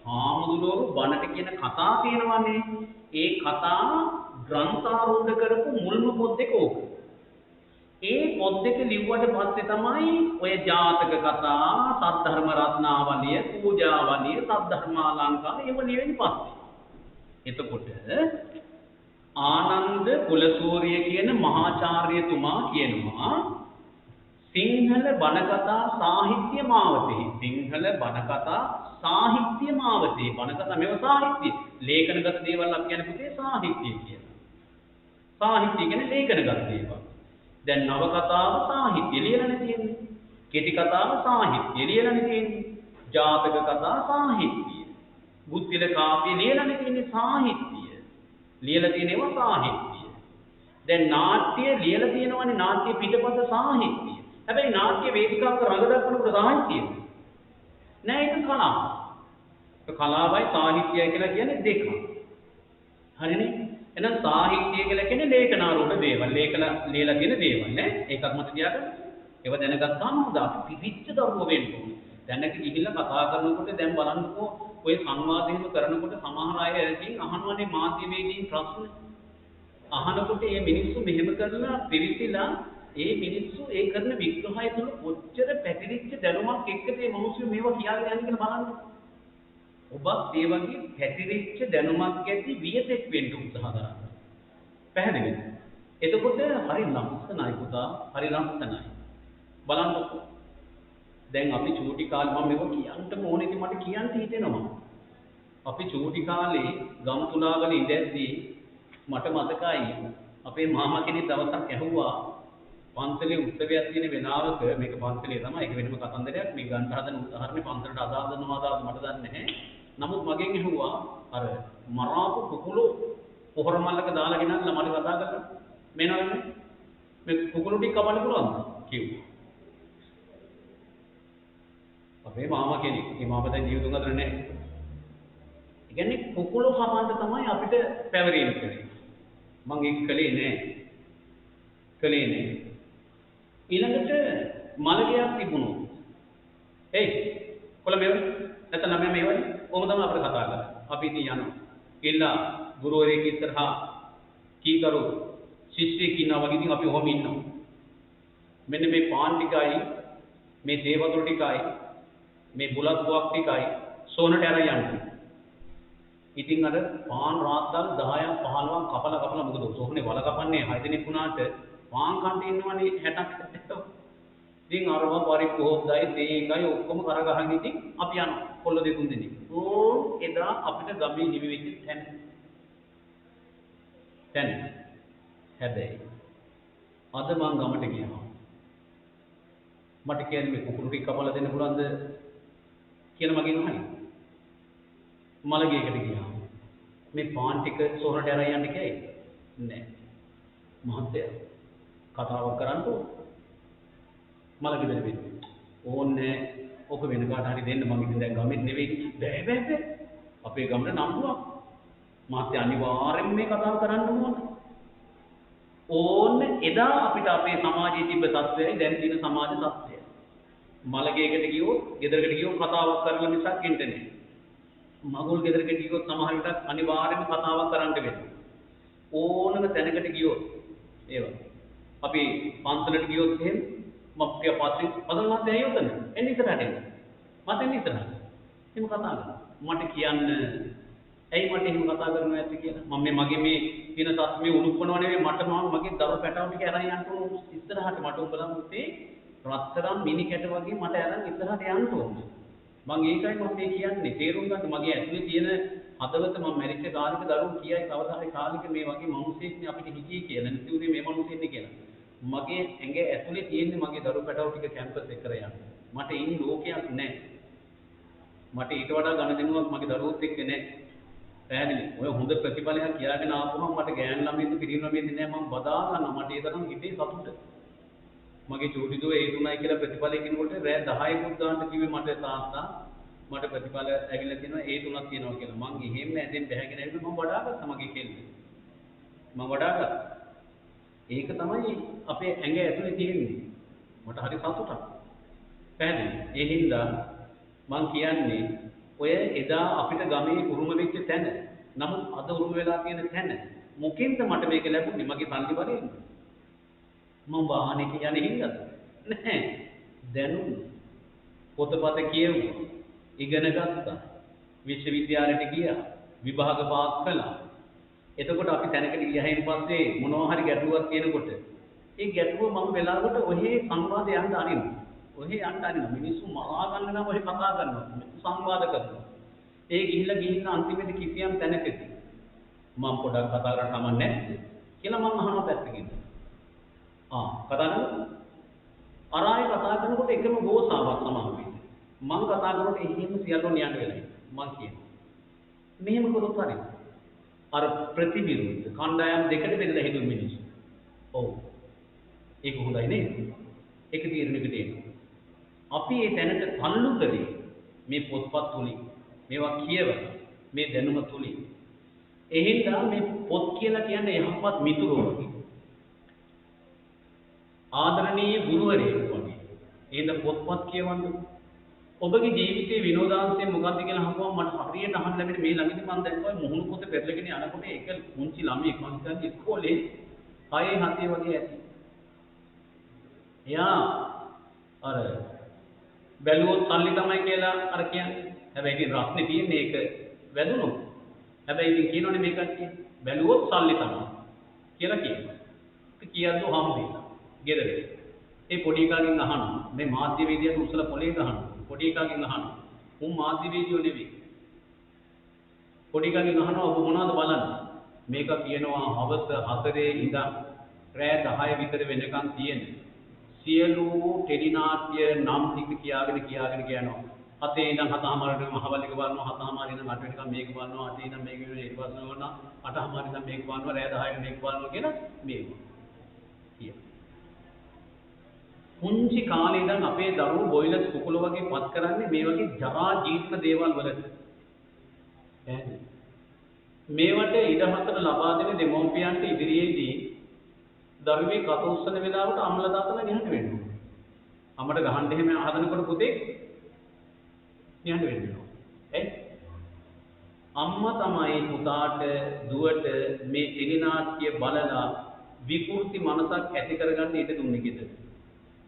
හාමුදුරුවෝ බණට කියන කතා තියෙනවානේ. ඒ කතා ග්‍රන්ථාරූඪ කරපු මුල්ම පොත් දෙක ඕක. ඒ පොත් දෙක ලිව්වට පස්සේ තමයි ඔය ජාතක කතා, සද්ධර්ම රත්නාවලිය, පූජාවලිය, සද්ධර්මාලංකාර ඒව ලියවෙන්නේ පස්සේ. එතකොට ආනන්ද කුලසූරිය කියන මහාචාර්යතුමා කියනවා සිංහල බණ කතා සාහිත්‍ය මාවතේ. සිංහල බණ කතා සාහිත්‍ය මාවතේ. බණ කතා මේව සාහිත්‍ය. ලේඛනගත දේවල් අපි කියන්නේ පුතේ සාහිත්‍ය කියලා. සාහිත්‍ය කියන්නේ ලේඛනගත දේවල්. දැන් නව කතාව සාහිත්‍ය ලියලානේ තියෙන්නේ. කෙටි කතාව සාහිත්‍ය ලියලානේ තියෙන්නේ. ජාතක කතා සාහිත්‍ය. බුද්ධිල කාව්‍ය ලියලානේ තියෙන්නේ සාහිත්‍ය. ලියලා තියෙනවා සාහිත්‍ය. දැන් නාට්‍ය ලියලා තියෙනවානේ නාට්‍ය පිටපත සාහිත්‍ය. හැබැයි නාට්‍ය වේදිකාවක රඟ දක්වනකොට සාහිත්‍යද? නෑ ඒක කලාව. ඒ කලාවයි සාහිත්‍යයයි කියලා කියන්නේ දෙක. හරිනේ? එහෙනම් සාහිත්‍ය කියලා කියන්නේ ලේඛනාරූඪ දේවල්. ලියලා තියෙන දේවල් නේ. ඒකත් මත තියාගන්න. ඒව දැනගත්තාම හොඳ අපි පිළිච්ච දරුවෝ වෙන්න ඕනේ. දැනට ගිහිල්ලා කතා කරනකොට දැන් බලන්නකෝ ඔය සංවාදයේම කරනකොට සමහර අය ඇවිත් අහනවානේ මාධ්‍යවේදීන් ප්‍රශ්න. අහනකොට මේ මිනිස්සු මෙහෙම කරලා පිළිසිලා ඒ මිනිස්සු ඒ කරන විග්‍රහය තුළ කොච්චර පැතිරිච්ච දැනුමක් එක්කද මේ මිනිස්සු මේවා කියාගෙන යන්නේ කියලා බලන්න. ඔබත් ඒ වගේ පැතිරිච්ච දැනුමක් ඇති වියතෙක් වෙන්න උත්සාහ කරන්න. පැහැදිලිද? එතකොට හරි ලස්සනයි පුතා, හරි ලස්සනයි. බලන්නකෝ. දැන් අපි චූටි කාලේ මම මේක කියන්න ඕනේ ඉතින් මට කියන්න හිතෙනවා. අපි චූටි කාලේ ගම්තුලාවල ඉඳද්දී මට මතකයි අපේ මාමා කෙනෙක් දවසක් ඇහුවා පන්සලේ උත්සවයක් තියෙන වෙලාවක මේක පන්සලේ තමයි ඒක වෙනම කතන්දරයක් මේ ගන්න හදන උදාහරණේ පන්සලට අදාළ නොඅදාළ මට දන්නේ නැහැ. නමුත් මගෙන් ඇහුවා අර මරාපු කුකුළු පොහොර මල්ලක දාලා ගෙනල්ලා මට කතා කරලා මේනවනේ මේ කුකුළු ටික කපන්න පුළුවන්ද කිව්වා. අපේ මාමා කෙනෙක්. ඒ මාමා දැන් ජීවිතුන් අතර නැහැ. ඒ කියන්නේ කුකුළු කපන්න තමයි අපිට පැවරීම කරේ. මං ඒක කළේ නෑ. ඊළඟට මලකයක් තිබුණා. එයි කොළ මේව නැත්නම් මම මේවනේ. කොහොම තමයි අපිට කතා කරන්නේ. අපි ඉතින් යනවා. ඉල්ලා ගුරුවරයෙක් ඉස්සරහා කීකරු ශිෂ්‍යෙක් ඉන්නවා වගේ ඉතින් අපි ඔහොම ඉන්නවා. මෙන්න මේ පාන් ටිකයි මේ තේ වතුර ටිකයි මේ බුලත් බුවක් ටිකයි සෝනට අරන් යන්න. ඉතින් අර පාන් රාත්තල් 10ක් 15ක් කපලා මොකද සෝහනේ වල කපන්නේ 6 දිනක් වුණාට පාන් කන්න ඉන්නවනේ 60ක්. ඉතින් අරව පරිප්පෝක්දයි තේකයි ඔක්කොම කරගහන් ඉතින් අපි යනවා කොල්ල දෙතුන් දෙනෙක්. එදා අපිට ගමේ නිවි වෙච්ච තැන. හැබැයි අද මං ගමට ගියා. මට කියන්නේ මේ කුකුළු ටික කපලා දෙන්න පුළුවන්ද කියලා මගෙන් අහන්නේ. මලගේකට ගියා. මේ පාන් ටික සොරට අරන් යන්න කියයි. නෑ. මහත්තයා කතාවක් කරන්නකෝ. මලගෙදර වෙන්නේ. ඕන්නේ ඔක වෙන කාට හරි දෙන්න මම ඉතින් දැන් ගමෙත් නෙවෙයි. බෑ. අපේ ගමට නම්බුවක්. මහත්තයා අනිවාර්යෙන්ම මේ කතාව කරන්න ඕනේ එදා අපිට අපේ සමාජයේ තිබ්බ තත්ත්වයයි දැන් තියෙන සමාජ තත්ත්වයයි. මලගේකට ගියොත්, ගෙදරකට ගියොත් කතාවක් කරලා මිසක් එන්නේ නැහැ. මගුල් ගෙදරකට ගියොත් සමහර විට අනිවාර්යයෙන්ම කතාවක් කරන්න වෙනවා. ඕනම තැනකට ගියොත් ඒවා. අපි පන්සලට ගියොත් එහෙම මම ටික පස්සේ පදල් මහත්තයා ඇයි උතන? එන්න ඉස්සරහට එන්න. මට එන්න ඉස්සරහට. එහෙම කතා කරනවා. මට කියන්න ඇයි මට එහෙම කතා කරනවා ඇත්ත කියලා. මම මගේ මේ තියෙන තත්ත්වයේ උණුප්පනව නෙවෙයි මට මගේ දරු පැටව ටික අරන් යන්න ඕන ඉස්සරහට මට උඹලා මුත්තේ රත්තරන් මිනි කැට වගේ මට අරන් ඉස්සරහට යන්න ඕන. මම ඒකයි මම මේ කියන්නේ. තේරුම් ගන්න මගේ ඇතුලේ තියෙන හදවත මම මැරිච්ච කාලෙක දරුවෝ කියයි කවදා හරි කාලෙක මේ වගේ මිනිස්සෙක් අපිට හිටියේ කියලා. නැති උනේ මේ මිනිස්සෙන්නේ කියලා. මගේ ඇඟ ඇතුලේ තියෙන්නේ මගේ දරු පැටව ටික කැම්පස් එකට යන්න. මට ඉන්න ලෝකයක් නැහැ. මට ඊට වඩා ගණදෙනුවක් මගේ දරුවොත් එක්ක නැහැ. පැහැදිලි. ඔය හොඳ ප්‍රතිඵලයක් කියාගෙන ආපුවම මට ගෑන් ළමයින්ද පිරිමි ළමයින්ද නෑ මම බදා ගන්නවා. මට ඒ තරම් හිතේ සතුට. මගේ චූටි දුව ඒ තුනයි කියලා ප්‍රතිඵලයකිනකොට රෑ 10කුත් දාන්න කිව්වේ මට තාත්තා මට ප්‍රතිඵල ඇවිල්ලා තියෙනවා ඒ තුනක් තියෙනවා කියලා. මං එහෙම ඇදෙන් බැහැගෙන ඇවිල්ලා මම වඩාගත්තා මගේ කෙල්ල. මම වඩාගත්තා. ඒක තමයි අපේ ඇඟ ඇතුලේ තියෙන්නේ. මට හරි සතුටක්. පැහැදිලි. ඒ හින්දා මං කියන්නේ ඔය එදා අපිට ගමේ උරුම වෙච්ච තැන නමුත් අද උරුම වෙලා තියෙන තැන මොකෙන්ද මට මේක ලැබුණේ මගේ සල්ලි බලයෙන් මම වාහනේ කියන්නේ හින්දාද නැහැ දැනුම් පොතපත කියවුවා ඉගෙන ගත්තා විශ්වවිද්‍යාලයට ගියා විභාග පාස් කළා එතකොට අපි තැනකට ගියහින් පස්සේ මොනවා හරි ගැටලුවක් තියෙනකොට ඒ ගැටලුව මම වෙලාවකට ඔහේ සංවාද යන්න අරිනවා ඔහේ යන්න අරිනවා මිනිස්සු මරා ගන්න නම් ඔහේ කතා කරනවා සංවාද කරනවා ඒ ගිහිල්ලා අන්තිමේට කිසියම් තැනකදී මම පොඩක් කතා කරන්න කමන්නේ කියලා මම අහනවා පැත්තකින් කතා කරනවා අරායි කතා කරනකොට එකම ගෝසාවක් සමාන වෙන්නේ මම කතා කරනකොට එහෙම සියල්ලෝ නියන්න වෙලා මම කියනවා මෙහෙම කරොත් හරි අර ප්‍රතිවිරුද්ධ කණ්ඩායම් දෙකට බෙදලා හිටු මිනිස්සු ඔව් ඒක හොඳයි නේද ඒක තීරණයකට එනවා අපි ඒ තැනට තල්ලු කරේ මේ පොත්පත් තුලින් මේවා කියවන මේ දැනුම තුලින් එහෙනම් මේ පොත් කියලා කියන්නේ යහපත් මිතුරෝ වගේ ආදරණීය ගුරුවරයෙක් වගේ එහෙනම් පොත්පත් කියවන්න ඔබගේ ජීවිතයේ විනෝදාංශය මොකක්ද කියලා අහපුවම මට හරියට අහන්න ලැබෙන්නේ මේ ළඟදී මම දැක්කා මුහුණු පොත පෙරලගෙන යනකොට ඒක පුංචි ළමයෙක් මම හිතන්නේ ඉස්කෝලේ 6 7 වගේ ඇති එයා අර බැලුවොත් සල්ලි තමයි කියලා අර කියන්නේ. හැබැයි ඉතින් රස්නේ තියෙන්නේ ඒක වැදුනොත්. හැබැයි ඉතින් කියනෝනේ මේකක් කියන්නේ. බැලුවොත් සල්ලි තමයි කියලා කියනවා. ඒක කියද්දෝ හම්බෙලා. ගෙදරේ. ඒ පොඩි එකාගෙන් අහනවා. මේ මාධ්‍යවේදියාට උසල පොලේ ගහනවා. පොඩි එකාගෙන් අහනවා. උන් මාධ්‍යවේදියෝ නෙවෙයි. පොඩි එකාගෙන් අහනවා ඔබ මොනවද බලන්නේ? මේක කියනවා හවස 4 ඉඳන් රෑ 10 විතර වෙනකන් තියෙන්නේ. සියලු ටෙලිනාට්‍ය නම් ටික කියාගෙන කියනවා. 7 ඉඳන් 7:00 මහවලික බලනවා 7:00 ඉඳන් 8 වෙනකම් මේක බලනවා 8 ඉඳන් මේක වෙන ඊට පස්සේ බලනවා 8:00 ඉඳන් මේක බලනවා රෑ 10 මේක බලනවා කියලා මේක. පුංචි කාලේ ඉඳන් අපේ දරුවෝ බොයිලර් කුකුල වගේ පත් කරන්නේ මේ වගේ ජරා ජීර්ණ දේවල් වලට. මේවට ඉඩහතර ලබා දෙන දෙමෝපියන්ට ඉදිරියේදී දරුවේ කට උස්සන වෙලාවට අම්මලා තාත්තලා නිහඬ වෙන්න ඕනේ. අම්මට ගහන්න එහෙම හදනකොට පුතේ නිහඬ වෙන්න ඕනේ. ඇයි? අම්මා තමයි පුතාට දුවට මේ ටෙලිනාට්‍ය බලලා විකෘති මනසක් ඇති කරගන්න ඉඩ දුන්නේ ගෙදර.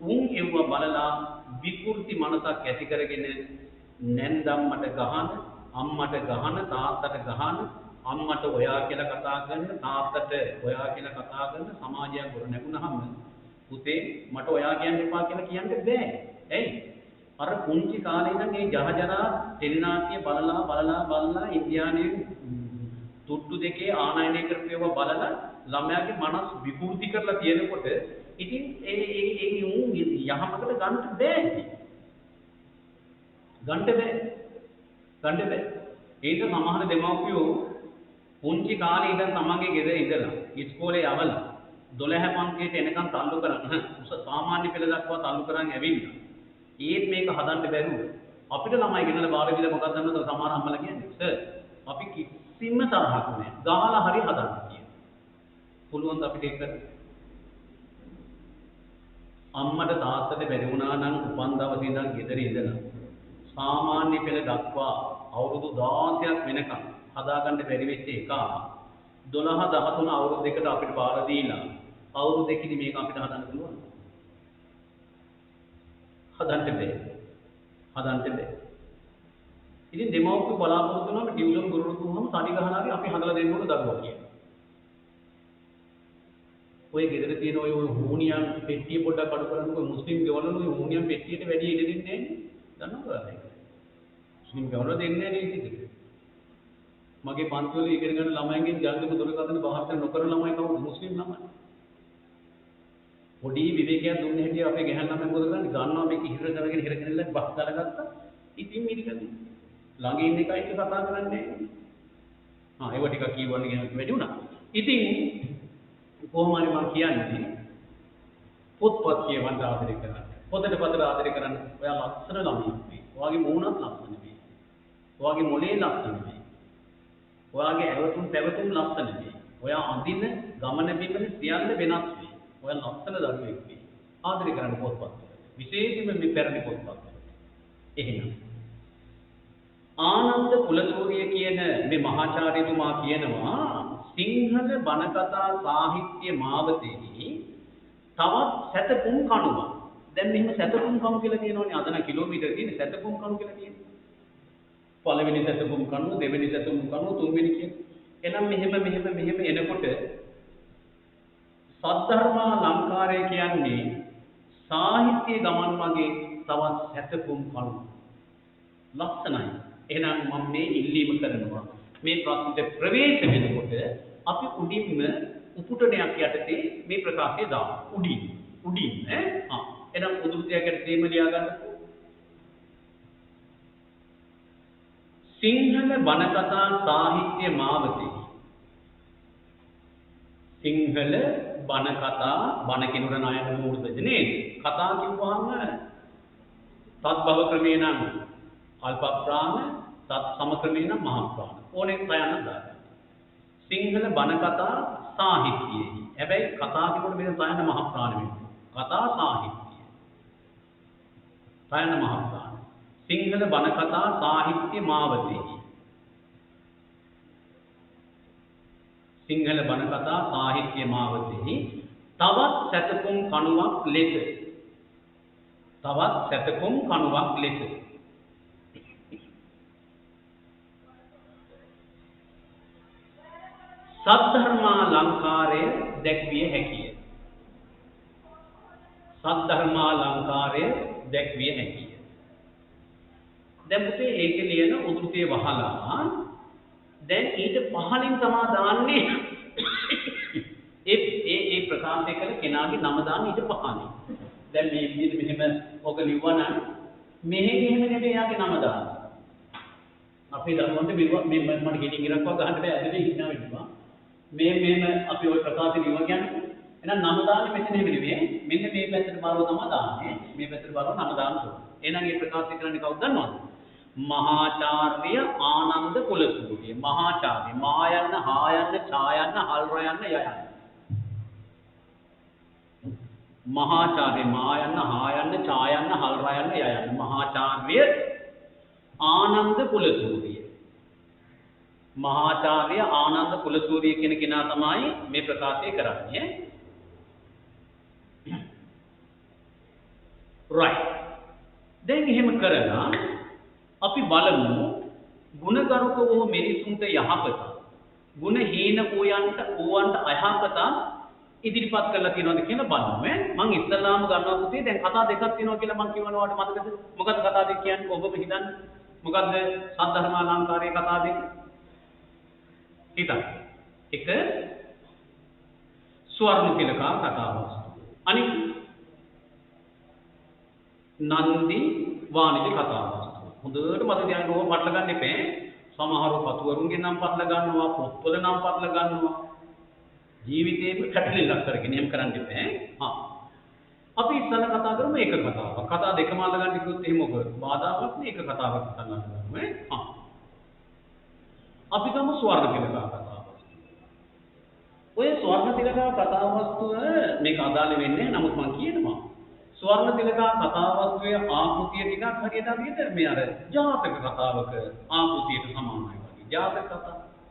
උන් එව්ව බලලා විකෘති මනසක් ඇති කරගෙන නැන්දම්මට ගහන, අම්මට ගහන, තාත්තට ගහන, අම්මට ඔයා කියලා කතා කරන, තාත්තට ඔයා කියලා කතා කරන සමාජයක් ගොඩ නැගුණාම පුතේ මට ඔයා කියන්න එපා කියලා කියන්න බෑ. ඇයි? අර පුංචි කාලේ ඉඳන් මේ ජහජරා ටෙලිනාට්‍ය බලලා ඉන්දියානයේ තුට්ටු දෙකේ ආනයනය කරපේව බලලා ළමයාගේ මනස් විකෘති කරලා තියෙනකොට ඉතින් ඒ උන් යහමකට ගන්න බෑ. ඒක සමහර දෙමව්පියෝ පුංචි කාලේ ඉඳන් තමන්ගේ ගෙදර ඉඳලා ඉස්කෝලේ යවලා 12 පන්තියට එනකන් තල්ලු කරන් සාමාන්‍ය පෙළ දක්වා තල්ලු කරන් ඇවිල්ලා ඒත් මේක හදන්න බැරුව අපිට ළමයි ගෙනලා බාර දීලා මොකක්ද දන්නවද සමහර අම්මලා කියන්නේ සර් අපි කිසිම තරහක් නැහැ ගහලා හරි හදන්න කියන පුළුවන් ද අපිට ඒක කරන්න අම්මට තාත්තට බැරි වුණා නම් උපන් දවසේ ඉඳන් ගෙදර ඉඳලා සාමාන්‍ය පෙළ දක්වා අවුරුදු 16ක් වෙනකම් හදාගන්න බැරි වෙච්ච එක 12 13 අවුරුදු දෙකට අපිට බාර දීලා අවුරුදු දෙකකින් මේක අපිට හදන්න පුළුවන්. හදන්න බෑ. ඉතින් දෙමව්පියෝ බලාපොරොත්තු වෙනවා ටියුෂන් ගුරුවරු දුන්නාම තනි ගහනාගේ අපි හදලා දෙන්න ඕන දරුවා කියලා. ඔය ගෙදර තියෙන ඔය හුණියන් පෙට්ටිය පොඩ්ඩක් අඩු කරන්නකො මුස්ලිම් ගෙවල් වල ඔය හුණියන් පෙට්ටියට වැඩි ඉඩ දෙන්නේ නැහැ නේ. දන්නවද ඒක? මුස්ලිම් ගෙවල් වල දෙන්නේ නැහැ නේ ඉතින්. මගේ පන්ති වල ඉගෙන ගන්න ළමයින්ගෙන් ජාතික දුරකථන භාවිත නොකරන ළමයි කවුද? මුස්ලිම් ළමයි. පොඩි විවේකයක් දුන්නේ හැටි අපේ ගැහන් ළමයි මොකද කරන්නේ? ගන්නවා මේක හිර කරගෙන බස් දාලා ඉතින් මිරිකදී ළඟ ඉන්න එකයි කතා කරන්නේ නැහැ. ඒව ටිකක් කියවන්න කියන වැඩි වුණා. ඉතින් කොහොම හරි මම කියන්නේ පොත්පත් කියවන්න ආදරය කරන්න. පොතට ආදරය කරන්න. ඔයා ලස්සන ළමයෙක් වෙයි. ඔයාගේ මූණත් ලස්සන වෙයි. ඔයාගේ මොළේ ලස්සන වෙයි. ඔයාගේ ඇවතුම් පැවතුම් ලස්සන වෙයි. ඔයා අඳින ගමන බිමන සියල්ල වෙනස් වෙයි. ඔයා ලස්සන දරුවෙක් වෙයි. ආදරය කරන්න පොත්පත්. විශේෂයෙන්ම මේ පැරණි පොත්පත්. එහෙනම් ආනන්ද කුලසූරිය කියන මේ මහාචාර්යතුමා කියනවා සිංහල බණ කතා සාහිත්‍ය මාවතේහි තවත් සැතපුම් කණුවක්. දැන් මෙහෙම සැතපුම් කණු කියලා කියනෝනේ අද නම් කිලෝමීටර තියෙන සැතපුම් කණු කියලා කියන්නේ. පළවෙනි සැතපුම් කණුව, දෙවෙනි සැතපුම් කණුව, තුන්වෙනි කියන්නේ. එනම් මෙහෙම එනකොට සද්ධර්මා ලංකාරය කියන්නේ සාහිත්‍ය ගමන් වගේ තවත් සැතපුම් කණුව. ලස්සනයි. එහෙනම් මම මේ ඉල්ලීම කරනවා. මේ ප්‍රශ්නෙට ප්‍රවේශ වෙනකොට අපි උඩින්ම උපුටණයක් යටතේ මේ ප්‍රකාශය දාමු. උඩින් එහෙනම් උදුෘතයකට තේම ලියා ගන්න. සිංහල බණ කතා සාහිත්‍ය මාවතේ. සිංහල බණ කතා බණ කිනුර නායක මූර්තද නේද? කතා කිව්වහම තත්භව ක්‍රමේ නම් අල්ප ප්‍රාණ තත් සම ක්‍රමේ නම් මහා ප්‍රාණ. ඕනේ තයන්න දාන්න. සිංහල බණ කතා සාහිත්‍යයේ. හැබැයි කතා කියනකොට මෙතන තයන්න මහා ප්‍රාණ වෙනවා. කතා සාහිත්‍යය. තයන්න මහා ප්‍රාණ. සිංහල බණ කතා සාහිත්‍ය මාවතේ. සිංහල බණ කතා සාහිත්‍ය මාවතේ තවත් සැතපුම් කණුවක් ලෙස සද්ධර්මා ලංකාරය දැක්විය හැකිය. දැන් පුතේ ඒක ලියන උද්ෘතය වහලා දැන් ඊට පහලින් තමා දාන්නේ ඒ ප්‍රකාශය කළ කෙනාගේ නම දාන්න ඊට පහලින්. දැන් මේ විදිහට මෙහෙම ඔක ලිව්වනම් මෙහෙම නෙමෙයි එයාගේ නම දාන්න. අපේ දරුවන්ට මේ මට ගෙඩින් ඉරක්වා ගහන්න බෑ ඇදලා ඉන්නවා වෙනවා. මෙහෙම අපි ওই ප්‍රකාශය ලියව කියන්නේ. එහෙනම් නම දාන්නේ මෙතන නෙමෙයි. මෙන්න මේ පැත්තට බලව තමයි දාන්නේ. මේ පැත්තට බලව නම දාන්න ඕනේ. එහෙනම් මේ ප්‍රකාශය කරන්නේ කවුද දන්නවද? මහාචාර්ය ආනන්ද කුලසූරිය. මහාචාර්ය මා යන්න හා යන්න ඡා යන්න හල් ර යන්න ය යන්න. මහාචාර්ය මා යන්න හා යන්න ඡා යන්න හල් ර යන්න ය යන්න. මහාචාර්ය ආනන්ද කුලසූරිය. මහාචාර්ය ආනන්ද කුලසූරිය කියන කෙනා තමයි මේ ප්‍රකාශය කරන්නේ. right. දැන් එහෙම කරලා අපි බලමු ගුණගරුක වූ මිනිසුන්ට යහපත ගුණ හීන වූයන්ට අයහපත ඉදිරිපත් කරලා තියෙනවද කියලා බලමු. මම ඉස්සල්ලාම ගන්නවා පුතේ දැන් කතා දෙකක් තියෙනවා කියලා මම කියවනවා වට මතකද? මොකද්ද කතා දෙක කියන්නේ? ඔබම හිතන්නේ. මොකද්ද සද්ධර්මා ලංකාරයේ කතා දෙක? හිතන්න. එක ස්වර්ණ තිලකා කතාවස්තු. අනිත් නන්දි වාණිජ කතාවස්තු. හොඳට මතක තියාගන්න ඕක පටල ගන්න එපා. සමහරව පතුවරුන්ගේ නම් පටල ගන්නවා, පොත්වල නම් පටල ගන්නවා. ජීවිතේම කැටලෙලක් කරගෙන එහෙම කරන්න එපා. අපි ඉස්සල කතා කරමු එක කතාවක්. කතා දෙකම අල්ලගන්න කිව්වොත් එහෙම ඔක බාධාවක් නේ. එක කතාවක් ඉස්සල්ලා ගමු. අපි ගමු ස්වර්ණ තිලකා කතාව. ඔය ස්වර්ණ තිලකා කතාවස්තුව මේක අදාළ වෙන්නේ නැහැ. නමුත් මම කියනවා ස්වර්ණ තිලකා කතාවස්තුවේ ආකෘතිය ටිකක් හරියට මේ අර ජාතක කතාවක ආකෘතියට සමානයි වගේ.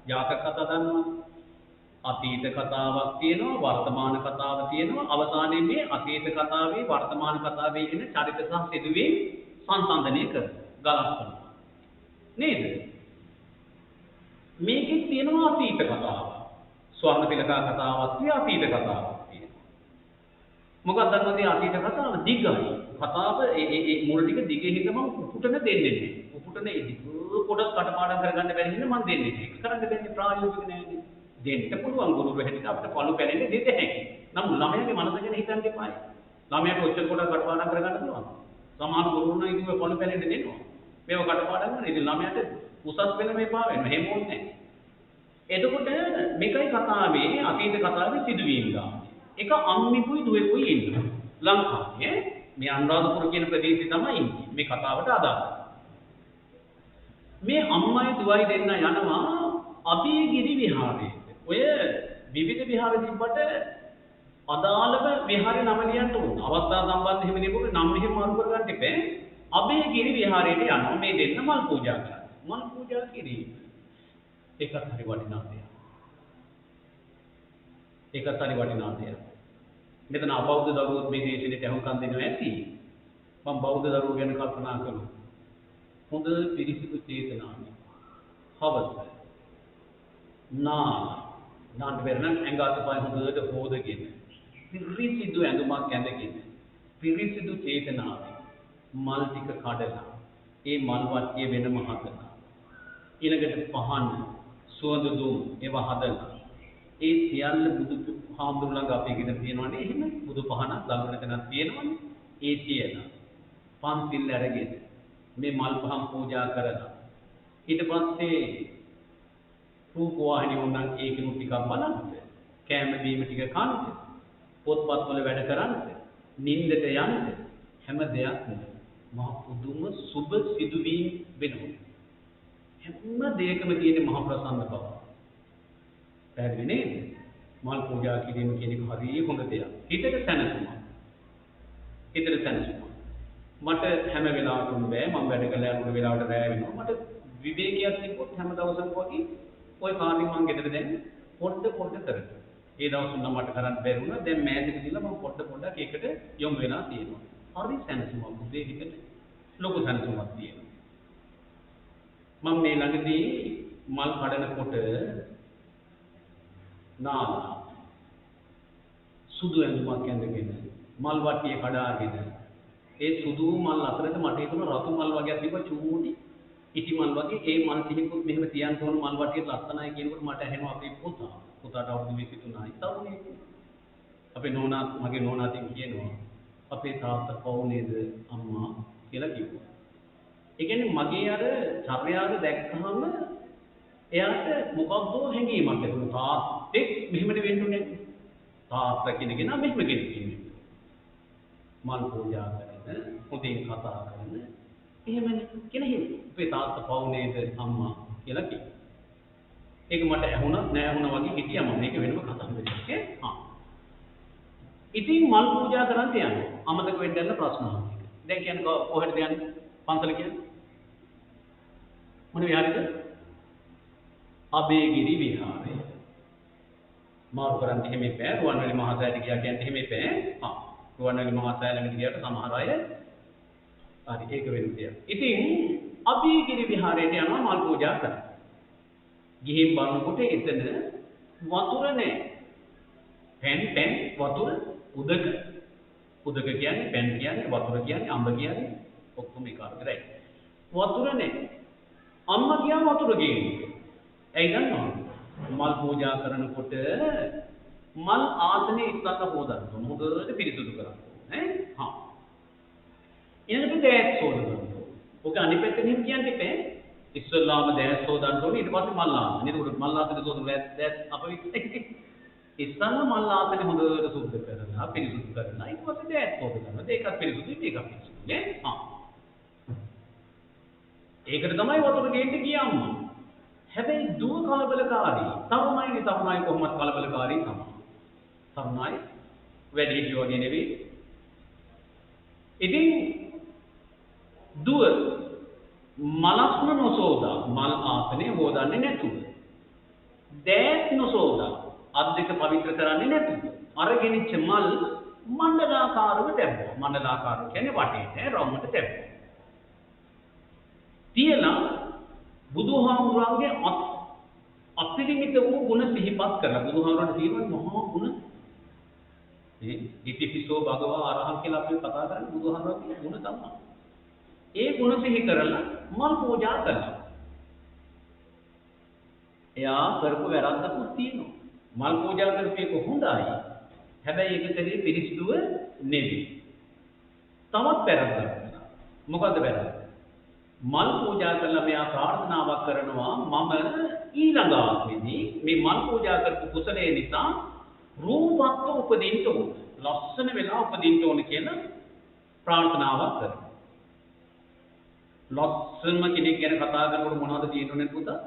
ජාතක කතා දන්නවා. අතීත කතාවක් තියෙනවා, වර්තමාන කතාවක් තියෙනවා. අවසානයේ මේ අතීත කතාවේ වර්තමාන කතාවේ කියන චරිත සහ සිදුවීම් සංසන්දනය ගලපනවා. නේද? මේකෙත් තියෙනවා අතීත කතාව. ස්වර්ණපිලකා කතාවක් තියෙනවා, අතීත කතාවක් තියෙනවා. මොකක්ද දන්නවද අතීත කතාව? දිගයි. කතාව ඒ මුල් ටික දිගේ හිටම උපුටන දෙන්නේ නැහැ. උපුටන ඒ දිග කොටස් කටපාඩම් කරගන්න බැරි හින්දා මම දෙන්නේ නැහැ. ඒක කරන්න බැන්නේ ප්‍රායෝගික නෑනේ. දෙන්න පුළුවන් ගුරුවරු හැටියට අපිට පළු පැලෙන්නේ දෙත හැකි. නම් ළමයාගේ මනස ගැන හිතන්න එපායි. ළමයාට ඔච්චර කොටස් කටපාඩම් කරගන්න පුළුවන්. සමහර ගුරුවරුන් ඉතින් ඔය පළු පැලෙන්නේ දෙනවා. මේව කටපාඩම් කරන ඉතින් ළමයාට උසස් වෙන මේපා වෙනවා. එහෙම ඕනේ නැහැ. එතකොට මේකයි කතාවේ අතීත කතාවේ සිදුවීම් ගන්න. එක අම්මිකුයි දුවෙකුයි ඉන්නවා. ලංකාවේ මේ අනුරාධපුර කියන ප්‍රදේශය තමයි ඉන්නේ. මේ කතාවට අදාළ. මේ අම්මයි දුවයි දෙන්න යනවා අබේගිරි විහාරයට. ඔය විවිධ විහාර තිබ්බට අදාළව විහාරේ නම ලියන්න ඕන. අවස්ථා සම්බන්ධ එහෙම දෙනකොට නම් මෙහෙම මාරු කරගන්න එපා. අබේගිරි විහාරයට යනවා මේ දෙන්න මල් පූජා කරන්න. මල් පූජා කිරීම. ඒකත් හරි වටිනා දෙයක්. ඒකත් හරි වටිනා දෙයක්. මෙතන අබෞද්ධ දරුවෝ මේ දේශනෙට අහුම්කම් දෙනවා ඇති. මම බෞද්ධ දරුවෝ ගැන කල්පනා කළා. හොඳ පිරිසිදු චේතනාවෙන්. හවස. නාන්න වෙරණ ඇඟාතපය හොඳට හොදගෙන. පිරිසිදු ඇඳුමක් ඇඳගෙන. පිරිසිදු චේතනාවෙන් මල් ටික කඩලා ඒ මල් වට්ටිය වෙනම හදලා. ඊළඟට පහන් සුවඳ දුම් ඒවා හදලා. ඒ සියල්ල බුදු හාමුදුරුවෝ ළඟ අපේ ගෙදර තියෙනවනේ එහෙම බුදු පහනක් ළඟට තැනක් තියෙනවනේ. ඒ තියලා පන්තිල් අරගෙන මේ මල් පහන් පූජා කරලා ඊට පස්සේ රූපවාහිනිය උනන් ඒකෙනු ටිකක් බලන්න කෑම බීම ටික කන්න පොත්පත් වල වැඩ කරන්න නිින්දට යන්න හැම දෙයක්ම මහ පුදුම සුබ සිදුවීම් වෙනවා හැම දෙයකම තියෙන මහ ප්‍රසන්න බව පැහැදිලි නේද මල් පූජා කිරීම කියන එක හරිය හොඳ දෙයක් හිතට සැනසීමක් මට හැම වෙලාවකම බෑ මම වැඩ කළා යන වෙලාවට රැ වෙනවා මට විවේකයක් තිබ්බොත් හැම දවසම වගේ ඔය කාර්යය මම ගෙදර දැන් පොඩ්ඩ කරනවා ඒ දවස් නම් මට කරන්න බැරි වුණා දැන් මෑතක ගිහලා මම පොඩ්ඩක් ඒකට යොමු වෙලා තියෙනවා හරි සැනසීමක් උදේ හිතට ලොකු සැනසීමක් තියෙනවා මම මේ ළඟදී මල් කඩනකොට නාලා සුදු ඇඳුමක් ඇඳගෙන මල් වට්ටිය කඩාගෙන ඒ සුදු මල් අතරට මට ඒක රතු මල් වගේ තිබ්බ චූටි ඉටි මල් වගේ ඒ මල් ටිකකුත් මෙහෙම තියන්න ඕන මල් වට්ටියට ලස්සනයි කියනකොට මට ඇහෙනවා අපේ පුතාට අවුරුදු 23යි තරුණියෙක් අපේ නෝනා මගේ නෝනාටින් කියනවා අපේ තාත්තා පවුනේද අම්මා කියලා කිව්වා ඒ කියන්නේ මගේ අර චර්යාව දැක්කහම එයාට මොකක්ද හැඟීමක් ඇතිවෙනවා තාත්තෙක් මෙහෙමද වෙන්න ඕනේ තාත්තා කෙනෙක් නම් මෙහෙම කෙනෙක් ඉන්නේ මල් පූජා කරන හොඳින් කතා කරන එහෙමනේ කියලා හිතුවා. අපේ තාත්තා පවුනේද අම්මා කියලා කිව්වා. ඒක මට ඇහුණා නෑ වුණා වගේ හිතියා මම මේක වෙනම කතාවක් ඈ. ඉතින් මල් පූජා කරන් තියන්නේ. අමතක වෙන්න යන ප්‍රශ්න අහන්නේ. දැන් කියන්නේ කොහෙටද යන්නේ? පන්සල කියන්නේ? මොන විහාරෙද? අබේගිරි විහාරය. මාරු කරන් එහෙම එපා. රුවන්වැලි මහසෑයට ගියා කියන්නේ එහෙම එපා. රුවන්වැලි මහසෑය ළඟට ගියාට සමහර අය හරි ඒක වෙන දෙයක්. ඉතින් අබේගිරි විහාරයට යනවා මල් පූජා කරන්න. ගිහින් බලනකොට එතන වතුර නැහැ. පෙන් වතුර උදක කියන්නේ පෙන් කියන්නේ වතුර කියන්නේ අඹ කියන්නේ ඔක්කොම එක අතරයි. වතුර නැහැ. අම්මා ගියා වතුර ගේන්න. ඇයි දන්නවද? මල් පූජා කරනකොට මල් ආසනේ ඉස්සල්ලා හොදන්න ඕන. හොඳට පිරිසුදු කරන්න ඕනේ. ඊළඟට දැස් හොදන්න. ඔක අනිත් පැත්තෙන් එහෙම කියන්න එපා. ඉස්සල්ලාම දැස් හොදන්න ඕනේ. ඊට පස්සේ මල් ආසන. එතකොට මල් ආසනේ හොදන දැස් අපවිත්‍රයි. ඉස්සල්ලා මල් ආසනේ හොඳට සුද්ධ කරලා පිරිසුදු කරලා ඊට පස්සේ දැස් හොදන්න. ඒකත් පිරිසුදුයි මේකත් පිරිසුදුයි. නේ? ඒකට තමයි වතුර ගේන්න ගියා අම්මා. හැබැයි දුව කලබලකාරී. තරුණයි කොහොමද කලබලකාරී තමයි. තරුණයි වැඩි හිටියෝ වගේ නෙවෙයි. ඉතින් දුව මලස්න නොසෝදා මල් ආසනේ හොදන්නේ නැතුව. දැස් නොසෝදා අත් දෙක පවිත්‍ර කරන්නේ නැතුව අරගෙනච්ච මල් මණ්ඩලාකාරව තැබුවා. මණ්ඩලාකාරව කියන්නේ වටේට රවුමට තැබුවා. තියලා බුදුහාමුදුරන්ගේ අපරිමිත වූ ගුණ සිහිපත් කරලා බුදුහාමුදුරන්ට තියෙන මහා ගුණ ඉතිපිසෝ භගවා අරහං කියලා අපි කතා කරන්නේ බුදුහාමුදුරන්ගේ ගුණ තමයි. ඒ ගුණ සිහි කරලා මල් පූජා කළා. එයා කරපු වැරද්දකුත් තියෙනවා. මල් පූජා කරපේක හොඳයි. හැබැයි ඒක කලේ පිරිසිදුව නෙවෙයි. තවත් වැරද්දක් වෙනවා. මොකද්ද වැරද්ද? මල් පූජා කළා මෙයා ප්‍රාර්ථනාවක් කරනවා මම ඊළඟ ආත්මෙදී මේ මල් පූජා කරපු කුසලයේ නිසා රූපත්ව උපදින්න ඕන. ලස්සන වෙලා උපදින්න ඕන කියන ප්‍රාර්ථනාවක් කරනවා. ලස්සනම කෙනෙක් ගැන කතා කරනකොට මොනවද තියෙන්නේ පුතා?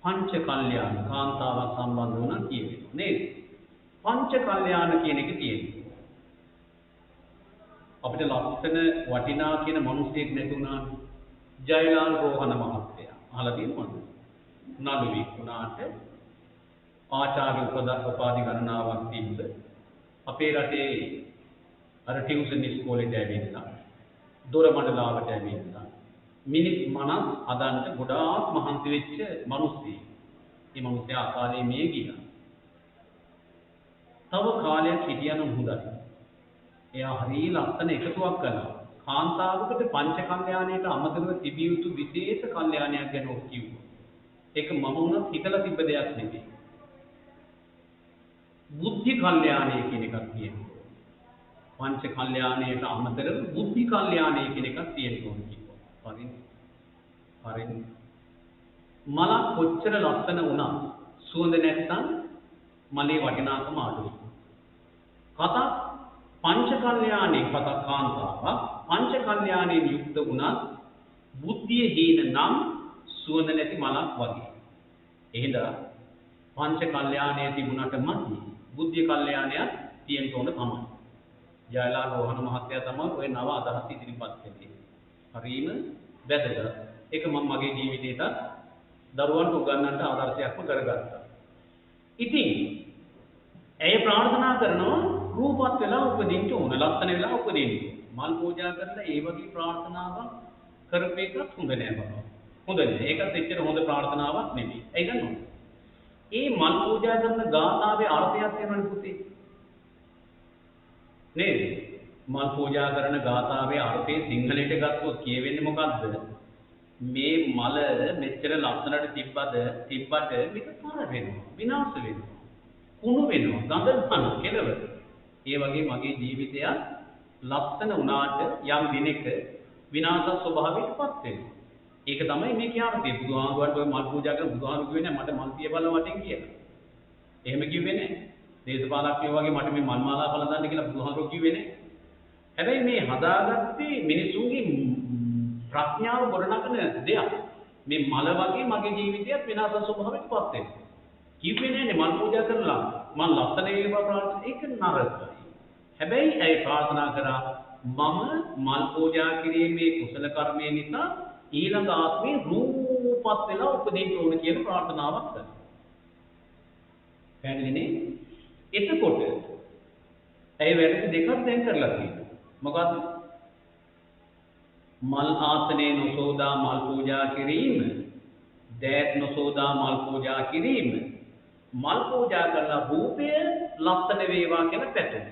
පංච කල්යාණ කාන්තාවක් සම්බන්ධ වුණා කියවෙනවා නේද? පංච කල්යාණ කියන එක තියෙනවා. අපිට ලස්සන වටිනා කියන මිනිහෙක් නැතුණානේ. ජයලාල් රෝහණ මහත්තයා. අහලා තියෙනවද? නළුවෙක් වුණාට ආචාර්ය උපාධි ගණනාවක් තිබ්බ. අපේ රටේ අර ටියුෂන් ඉස්කෝලේට ඇවිල්ලා දොර මඩලාවට ඇවිල්ලා මිනිස් මනස් හදන්න ගොඩාක් මහන්සි වෙච්ච මිනිස්සෙක්. මේ මිනිස්සයා අකාලේ මිය ගියා. තව කාලයක් හිටියනම් හොඳයි. එයා හරිය ලස්සන එකතුවක් කළා. කාන්තාවකට පංච කල්යාණයට අමතරව තිබිය යුතු විශේෂ කල්යාණයක් ගැන ඔක් කිව්වා. ඒක මම උනත් හිතලා තිබ්බ දෙයක් නෙවෙයි. බුද්ධි කල්යාණය කියන එකක් තියෙනවා. පංච කල්යාණයට අමතරව බුද්ධි කල්යාණය කියන එකක් තියෙනවා කිව්වා. හරිද? මල කොච්චර ලස්සන වුණා සුවඳ නැත්නම් මලේ වටිනාකම අඩුයි. කතා පංච කල්යාණේ කතා කාන්තාවක් පංච කල්යාණයෙන් යුක්ත වුණා බුද්ධිය හීන නම් සුවඳ නැති මලක් වගේ. එහෙනම් පංච කල්යාණයේ තිබුණාට මදි. බුද්ධි කල්යාණයක් තියෙන්න ඕන තමයි. ජයලාල් රෝහණ මහත්තයා තමයි ওই නව අදහස් ඉදිරිපත් කළේ. හරීම වැදගත්. ඒක මම මගේ ජීවිතේට දරුවන්ට උගන්වන්නට ආදර්ශයක්ම කරගත්තා. ඉතින් ඇය ප්‍රාර්ථනා කරනවා රූපත් වෙලා උපදින්න ඕන, ලස්සන වෙලා උපදින්න. මල් පූජා කරලා ඒ වගේ ප්‍රාර්ථනාවක් කරපේකත් හොඳ නෑ බබා. හොඳ නෑ. ඒකත් එච්චර හොඳ ප්‍රාර්ථනාවක් නෙමෙයි. ඒ දන්නවද? ඒ මල් පූජා කරන ගාථාවේ අර්ථයක් වෙනවනේ පුතේ. නේද? මල් පූජා කරන ගාථාවේ අර්ථය සිංහලයට ගත්තොත් කියවෙන්නේ මොකද්ද? මේ මල මෙච්චර ලස්සනට තිබ්බට මේක තර වෙනවා, විනාශ වෙනවා, කුණු වෙනවා, ගඳ යනවා කෙලවර. ඒ වගේ මගේ ජීවිතය ලස්සන වුණාට යම් දිනක විනාශ ස්වභාවයකටපත් වෙනවා. ඒක තමයි මේ කියන්නේ. බුදුහාමුදුරන්ට ඔය මල් පූජා කරන බුදුහාමුදුරු කිව්වේ නෑ මට මල් තිය බලන්න වටින් කියලා. එහෙම කිව්වේ නෑ. දේශපාලඥයෝ වගේ මට මේ මල් මාලා පලඳන්න කියලා බුදුහාමුදුරු කිව්වේ නෑ. හැබැයි මේ හදාගත්තේ මිනිසුන්ගේ ප්‍රඥාව ගොඩනගන දෙයක්. මේ මල වගේ මගේ ජීවිතයත් විනාශ ස්වභාවයකටපත් වෙනවා. කිව්වේ නෑනේ මල් පූජා කරලා මල් ලස්සන වේවා ප්‍රාර්ථනා ඒක නරකයි. හැබැයි ඇයි ප්‍රාර්ථනා කරා මම මල් පූජා කිරීමේ කුසල කර්මය නිසා ඊළඟ ආත්මේ රූපත් වෙලා උපදින්න ඕන කියන ප්‍රාර්ථනාවක් කරනවා. පැහැදිලිනේ? එතකොට ඇයි වැරදි දෙකක් දැන් කරලා තියෙන්නේ. මොකද්ද? මල් ආසනේ නොසෝදා මල් පූජා කිරීම, දෑත් නොසෝදා මල් පූජා කිරීම, මල් පූජා කරලා රූපය ලස්සන වේවා කියලා පැතුම්.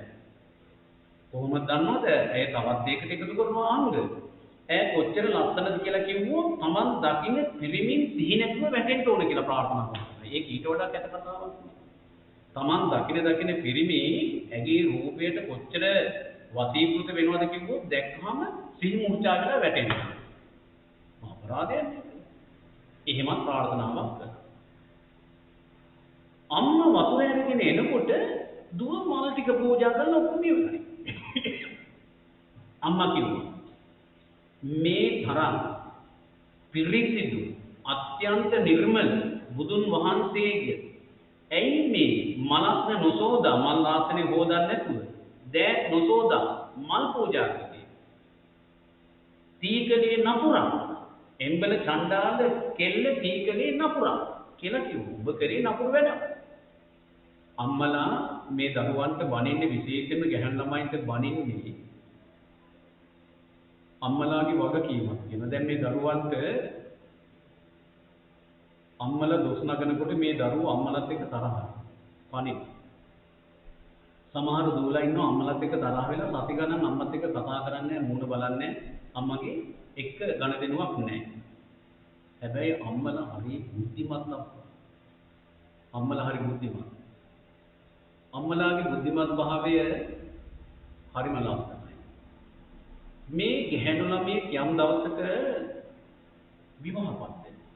කොහොමද දන්නවද? ඇය තවත් දෙයකට එකතු කරනවා අංග. ඇය කොච්චර ලස්සනද කියලා කිව්වොත් Taman දකින්න පිළිමින් සිහි නැතුව වැටෙන්න ඕන කියලා ප්‍රාර්ථනා කරනවා. ඒක ඊට වඩා කැත කතාවක්. Taman දකින්න පිළිමි ඇගේ රූපයට කොච්චර වසීකృత වෙනවද කිව්වොත් දැක්කම සිහි මුර්චා වෙලා වැටෙනවා. අපරාධයක්. එහෙමත් ප්‍රාර්ථනාවක් කරනවා. අම්මා වතුර ඇරගෙන එනකොට දුව මල් ටික පූජා කරලා ඔක්කොම ඉවරයි. අම්මා කිව්වා මේ තරම් පිරිසිදු අත්‍යන්ත නිර්මල බුදුන් වහන්සේගේ ඇයි මේ මලස්න නොසෝදා මල් ආසනේ හොදන්නේ නැතුව දෑත් නොසෝදා මල් පූජා කළේ? තීකලේ නපුරා එම්බල චණ්ඩාල කෙල්ල තීකලේ නපුරා කියලා කිව්වා. ඔබ කරේ නපුරු වැඩක්. අම්මලා මේ දරුවන්ට බනින්නේ විශේෂයෙන්ම ගැහැණු ළමයින්ට බනින්නේ අම්මලාගේ වගකීමක් කියන. දැන් මේ දරුවන්ට අම්මලා දොස් නගනකොට මේ දරුවෝ අම්මලාත් එක්ක තරහයි. පණින. සමහර දූලා ඉන්නවා අම්මලාත් එක්ක තරහ වෙලා සති ගණන් අම්මත් එක්ක කතා කරන්නේ මූණ බලන්නේ අම්මගේ එක්ක ගනුදෙනුවක් නැහැ. හැබැයි අම්මලා හරි බුද්ධිමත් අප්පා. අම්මලා හරි බුද්ධිමත්. අම්මලාගේ බුද්ධිමත් භාවය හරිම ලස්සනයි. මේ ගැහැණු ළමයෙක් යම් දවසක විවාහපත් වෙනවා.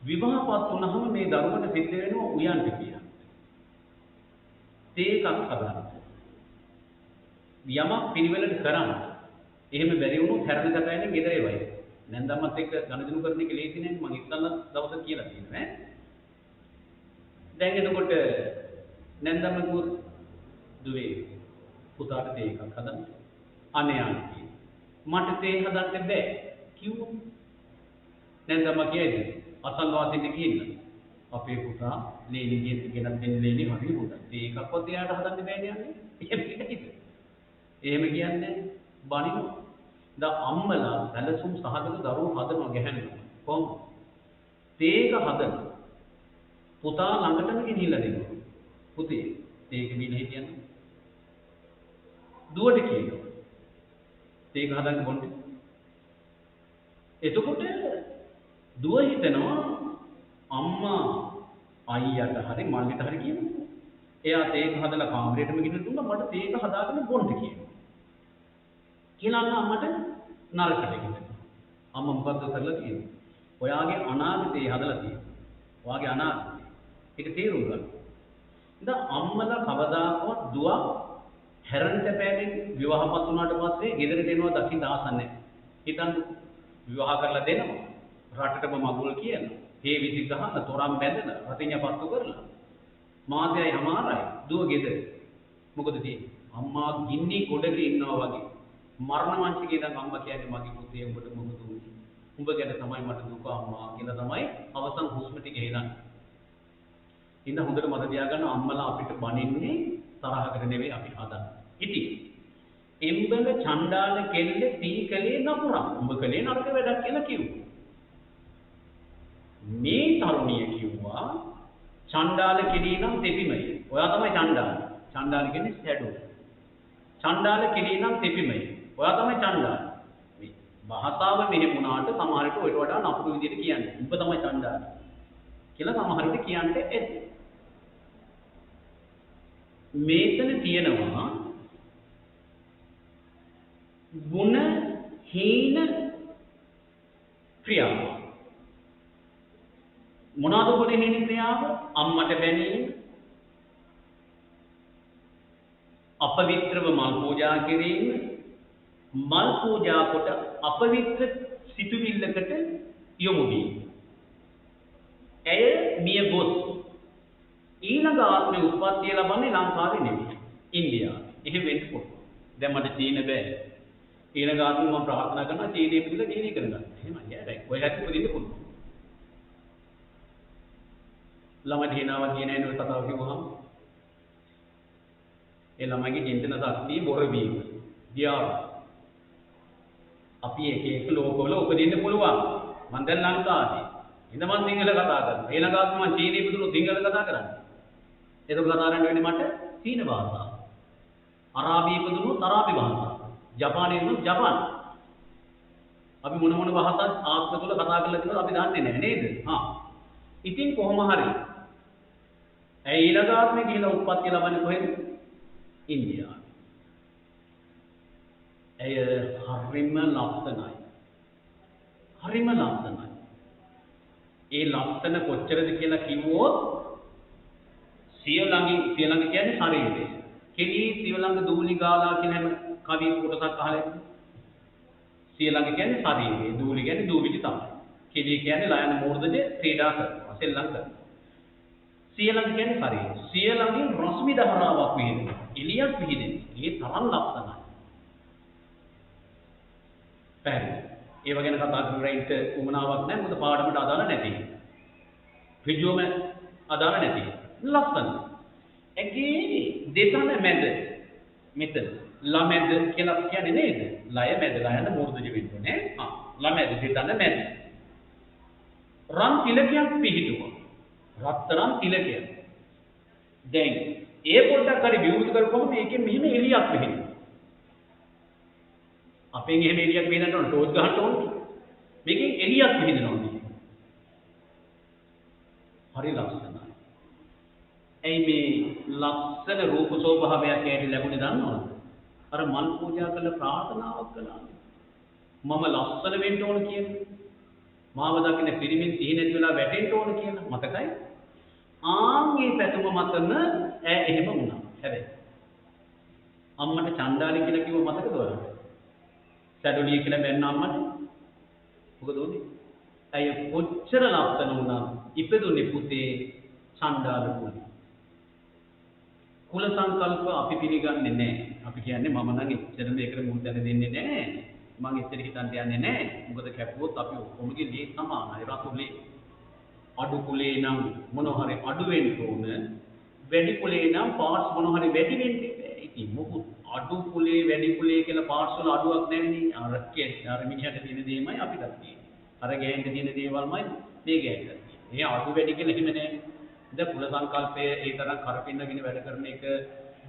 විවාහපත් වුණාම මේ දරුවන්ට සිද්ධ වෙනවා උයන්ට කියලා. තේකක් හදන්න. යමක් පිළිවෙලට කරන්න. එහෙම බැරි වුණොත් හැරෙන කතාවෙන් ගෙදරේ වයි. නැන්දම්මත් එක්ක ගනුදෙනු කරන එක ලේසි නෑ මම ඉස්සල්ලා දවසක් කියලා තියෙනවා ඈ. දැන් එතකොට නැන්දම්ම කිව්වොත් දුවේ පුතාට තේ එකක් හදන්න. අනේ ආන්ටි මට තේ හදන්න බෑ කිව්වොත් නැන්දම්ම කියයිද අසල්වාසින්ට කියන්න. අපේ පුතා ලේලි ගෙනත් දෙන්න ලේලි හරි හොඳයි. තේ එකක්වත් එයාට හදන්න බෑනේ යන්නේ. එහෙම කිව්වද? එහෙම කියන්නේ බණිනු. දැන් අම්මලා සැලසුම් සහගත දරුවෝ හදනවා ගැහැණුවා. කොහොමද? තේක හදන. පුතා ළඟටම ගෙනිහිල්ලා දෙනවා. පුතේ තේක බීලා හිටියන්න. දුවට කියනවා. තේක හදන්න බොන්නේ. එතකොට දුව හිතනවා අම්මා අයියට හරි මල්ලිට හරි කියනවා. එයා තේක හදලා කාමරේටම ගෙනිහින් දුන්නා මට තේක හදාගෙන බොන්න කියනවා. කියලා අම්මට නරකට කියනවා. අම්මා මොකද්ද කරලා තියෙන්නේ? ඔයාගේ අනාගතේ හදලා තියෙනවා. ඔයාගේ අනාගතේ. ඒක තේරුම් ගන්න. දැන් අම්මලා කවදාකවත් දුව හැරෙන්න බෑනේ විවාහපත් වුණාට පස්සේ ගෙදරට එනවා දකින්න ආසක් නැහැ. හිතන්න විවාහ කරලා දෙනවා. රටටම මගුල් කියන. හේ විසි ගහන තොරම් බැඳන රතිඤ්ඤ පත්තු කරලා. මාතයයි හමාරයි දුව ගෙදර. මොකද තියෙන්නේ? අම්මා ගින්නි ගොඩක ඉන්නවා වගේ. මරණ මංචකේ ඉඳන් අම්මා කියන්නේ මගේ පුතේ උඹට මොකද උනේ? උඹ ගැන තමයි මට දුක අම්මා කියලා තමයි අවසන් හුස්ම ටික හෙලන්නේ. ඉන්න හොඳට මතක තියාගන්න අම්මලා අපිට බනින්නේ තරහකට නෙවෙයි අපි හදන්නේ. ඉතින් එම්බල චණ්ඩාල කෙල්ල තීකලේ නපුරා. උඹ කලේ නරක වැඩක් කියලා කිව්වා. මේ තරුණිය කිව්වා චණ්ඩාල කෙලී නම් තෙපිමයි. ඔයා තමයි චණ්ඩාල. චණ්ඩාල කියන්නේ ෂැඩෝ. චණ්ඩාල කෙලී නම් තෙපිමයි. ඔයා තමයි චණ්ඩාල. මේ භාෂාව මෙහෙම වුණාට සමහර විට ඔයට වඩා නපුරු විදිහට කියන්නේ. උඹ තමයි චණ්ඩාල. කියලා සමහර විට කියන්නේ ඇති. මේතන තියෙනවා ගුණ හීන ක්‍රියාව. මොනවාද ගුණ හීන ක්‍රියාව? අම්මට බැනීම, අපවිත්‍රව මල් පූජා කිරීම, මල් පූජා කොට අපවිත්‍ර සිතුවිල්ලකට යොමු වීම. ඇය මිය ගොස් ඊළඟ ආත්මේ උත්පත්තිය ලබන්නේ ලංකාවේ නෙවෙයි ඉන්දියාවේ. එහෙම වෙන්න පුළුවන්. දැන් මට චීන බෑ. ඊළඟ ආත්මේ මම ප්‍රාර්ථනා කරනවා චීනයේ පිළිලා චීනී කරගන්න. එහෙමයි නේද? ඔය හැටි උපදින්න පුළුවන්. ළමයි හිනාවක් කියන එන ඔය කතාව කිව්වහම ඒ ළමයිගේ චින්තන ශක්තිය බොර වීම. දියාව. අපි එක එක ලෝකවල උපදින්න පුළුවන්. මම දැන් ලංකාවේ ඉතින් මම සිංහල කතා කරනවා. ඊළඟ ආත්මෙ මම චීනී පුදුරු සිංහල කතා කරන්නේ. ඒක කතා කරන්න වෙන්නේ මට චීන භාෂාව. අරාබි පුදුරු අරාබි භාෂාව. ජපානයේ පුදුරු ජපාන. අපි මොන භාෂාවක් ආත්ම තුල කතා කරලා තියෙනවද අපි දන්නේ නැහැ නේද? හා. ඉතින් කොහොම හරි. ඇයි ඊළඟ ආත්මෙ කියලා උත්පත්ති ලබන්නේ කොහෙද? ඉන්දියාවේ. ඇය හරිම ලස්සනයි. හරිම ලස්සනයි. ඒ ලස්සන කොච්චරද කියලා කිව්වොත් සියලඟ කියන්නේ ශරීරය. කෙලී සියලඟ දූලි ගාලා කියන කවි කොටසක් අහලා සියලඟ කියන්නේ ශරීරය. දූලි කියන්නේ දූවිලි තමයි. කෙලී කියන්නේ ලයන මූර්ධජ ක්‍රීඩා කරනවා. සෙල්ලම් කරනවා. සියලඟ කියන්නේ ශරීරය. සියලඟින් රශ්මි ධාරාවක් විහිදෙනවා. එළියක් විහිදෙනවා. ඒ තරම් ලස්සනයි. පැහැදිලි. ඒව ගැන කතා කරන්න උවමනාවක් නැහැ මොකද පාඩමට අදාළ නැති. ඍජුවම අදාළ නැති. ලස්සන. ඒකේ දෙතන මැද මෙතන ළමැද කියලා කියන්නේ නේද? ලය මැද ලයන මූර්ධජ වෙන්නේ. ළමැද දෙතන මැද. රන් තිලකයක් පිහිටුවා. රත්තරන් තිලකයක්. දැන් ඒ පොඩ්ඩක් හරි විවෘත කරපුවම මේකෙන් මෙහෙම එළියක් වෙනවා. අපෙන් එහෙම එළියක් වෙනන්න ඕන ටෝච් ගහන්න ඕනේ. මේකෙන් එළියක් වෙනවා. හරි ලස්සනයි. ඇයි මේ ලස්සන රූප සෝභාවයක් ඇයට ලැබුණේ දන්නවද? අර මල් පූජා කළ ප්‍රාර්ථනාවක් කළා. මම ලස්සන වෙන්න ඕන කියලා. මාව දකින්න පිරිමින් සිහි නැති වෙලා වැටෙන්න ඕන කියලා මතකයි. ආන්ගේ පැතුම මතන එහෙම වුණා. හැබැයි අම්මට චණ්ඩාලි කියලා කිව්ව මතකද ඔයාලට? සැඩොලිය කියලා බැන්න අම්මට. මොකද උනේ? ඇය කොච්චර ලස්සන වුණා ඉපදුනේ පුතේ චණ්ඩාල කුලේ. කුල සංකල්ප අපි පිළිගන්නේ නැහැ. අපි කියන්නේ මම නම් එච්චර මේකට මුල් තැන දෙන්නේ නැහැ. මම එච්චර හිතන්න යන්නේ නැහැ. මොකද කැපුවොත් අපි ඔක්කොමගේ ලේ සමානයි රතුලේ. අඩු කුලේ නම් මොනවා හරි අඩු වෙන්න ඕන. වැඩි කුලේ නම් පාර්ට්ස් මොනවා හරි වැඩි වෙන්න බෑ. ඉතින් මොකද අඩු කුලේ වැඩි කුලේ කියලා පාර්ට්ස් වල අඩුවක් නැන්නේ. අර මිනිහට තියෙන දේමයි අපිටත් තියෙන්නේ. අර ගෑනට තියෙන දේවල්මයි මේ ගෑනට තියෙන්නේ. ඒ අඩු වැඩි කියලා හිම නැහැ. දැන් කුල සංකල්පය ඒ තරම් කරපින්නගෙන වැඩ කරන එක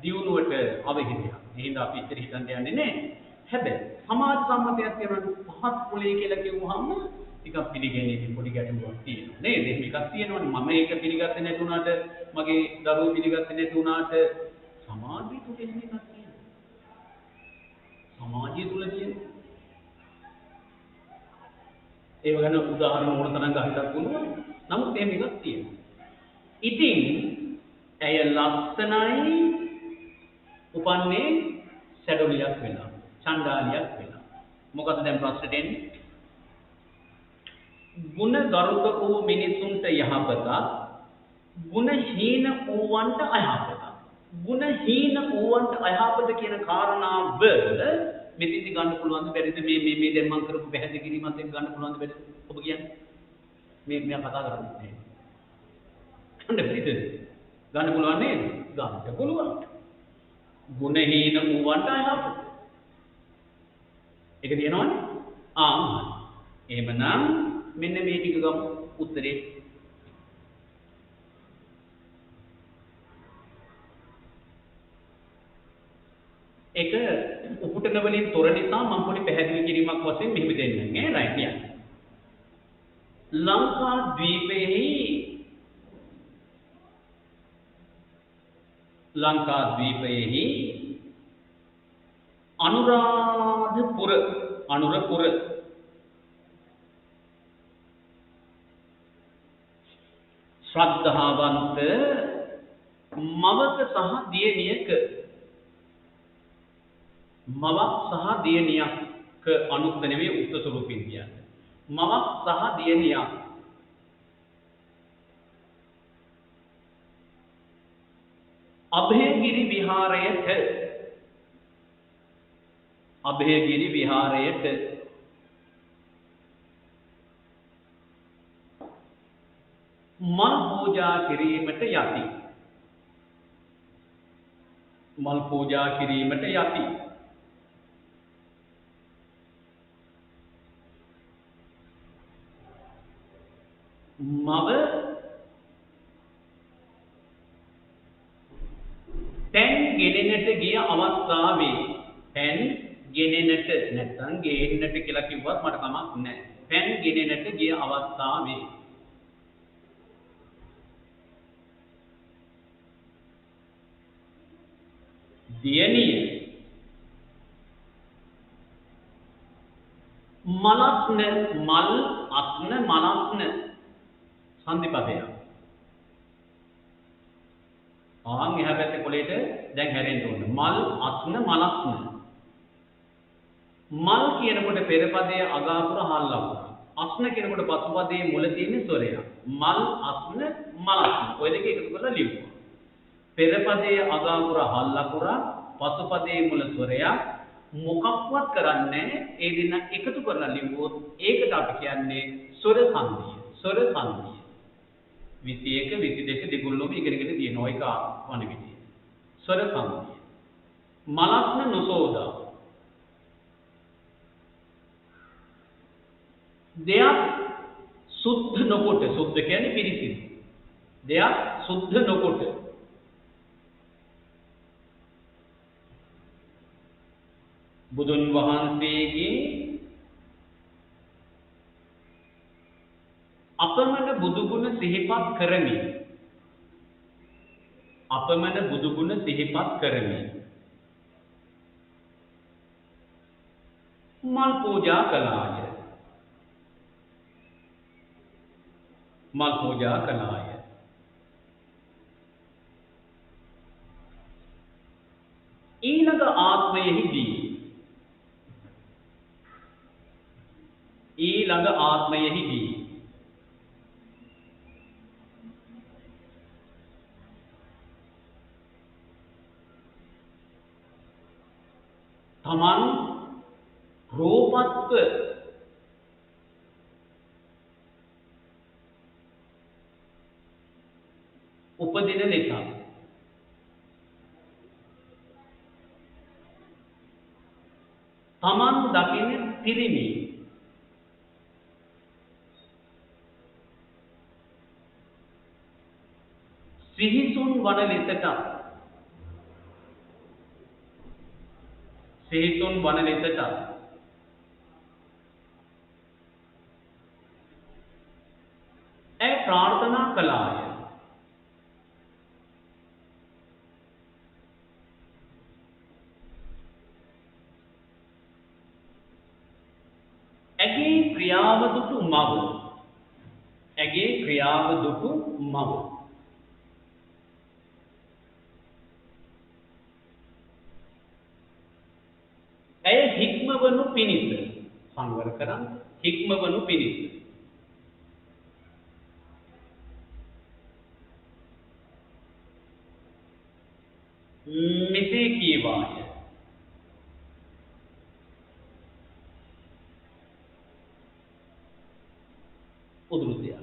දියුණුවට අවහිරයක්. එහෙනම් අපි ඉතින් හිතන්න යන්නේ නැහැ. හැබැයි සමාජ සම්මතයක් තියෙනවා පහත් කුලය කියලා කිව්වහම ටිකක් පිළිගැනීමේ පොඩි ගැටලුවක් තියෙනවා. නේද? මේකක් තියෙනවනේ මම ඒක පිළිගත්තේ නැති වුණාට මගේ දරුවෝ පිළිගත්තේ නැති වුණාට සමාජය තුල එහෙම එකක් තියෙනවා. සමාජය තුල තියෙනවා. ඒ වගේම උදාහරණ ඕන තරම් ගන්නත් පුළුවන්. නමුත් එහෙම එකක් තියෙනවා. ඉතින් ඇය ලස්සනයි උපන්නේ සැඩොලියක් වෙලා චණ්ඩාලියක් වෙලා. මොකද දැන් ප්‍රශ්නෙට එන්නේ? ගුණ ගරුක වූ මිනිසුන්ට යහපත, ගුණ හීන වූවන්ට අයහපත. ගුණ හීන වූවන්ට අයහපත කියන කාරණාව මෙතින්දි ගන්න පුළුවන්ද බැරිද? මේ දැන් මම කරපු පැහැදිලි කිරීමත් එක්ක ගන්න පුළුවන්ද බැරිද? ඔබ කියන්නේ මේ කතා කරන්නේ. ගන්න බැරිද? ගන්න පුළුවන් නේද? ගන්න පුළුවන්. ගුණහීන වූවන්ට අයහපත. ඒක තියෙනවනේ? එහෙමනම් මෙන්න මේ ටික ගමු උත්තරේ. ඒක උපුටන වලින් තොර නිසා මම පොඩි පැහැදිලි කිරීමක් වශයෙන් මෙහෙම දෙන්නම් ඈ රයිට් යා. ලංකාද්වීපයෙහි අනුරපුර ශ්‍රද්ධාවන්ත මවක සහ දියණියක මවක් සහ දියණියක අනුත් නෙවෙයි උක්ත ස්වරූපින් කියන්නේ. මවක් සහ දියණියක් අභයගිරි විහාරයට මල් පූජා කිරීමට යති. මල් පූජා කිරීමට යති. මව පෙන් ගෙනෙන්නට ගිය අවස්ථාවේ පෙන් ගෙනෙන්නට නැත්නම් ගේන්නට කියලා කිව්වත් මට කමක් නැහැ. පෙන් ගෙනෙන්නට ගිය අවස්ථාවේ දියණිය මලස්න මල් අස්න මලස්න සන්ධිපදයක්. එහා පැත්තේ කොලේට දැන් හැරෙන්න ඕන. මල් අස්න මලස්න. මල් කියනකොට පෙර පදයේ අගාපුර හල් ලකුණ. අස්න කියනකොට පසු පදයේ මුල තියෙන ස්වරය. මල් අස්න මලස්න. ඔය දෙක එකතු කරලා ලියුවා. පෙර පදයේ අගාපුර හල් ලකුණ, පසු පදයේ මුල ස්වරය මොකක්වත් කරන්නේ ඒ දෙන්න එකතු කරලා ලියුවොත් ඒකට අපි කියන්නේ ස්වර සංධිය. ස්වර සංධිය. 21 22 දෙගොල්ලෝම ඉගෙනගෙන තියෙනවා ඒක වන විදිය. ස්වර සංධිය. මලස්න නොසෝදා. දෙයක් සුද්ධ නොකොට සුද්ධ කියන්නේ පිරිසිදු. දෙයක් සුද්ධ නොකොට බුදුන් වහන්සේගේ අපමණ බුදුගුණ සිහිපත් කරමි. අපමණ බුදුගුණ සිහිපත් කරමි. මල් පූජා කළාය. මල් පූජා කළාය. ඊළඟ ආත්මයෙහිදී තමන් රූපත්ව උපදින නිසා තමන් දකින පිරිමි සිහිසුන් වන ලෙසට ඇය ප්‍රාර්ථනා කළාය. ඇගේ ක්‍රියාව දුටු මව ඇය හික්මවනු පිණිස සංවර කරන් හික්මවනු පිණිස මෙසේ කීවාය. උදුරුතිය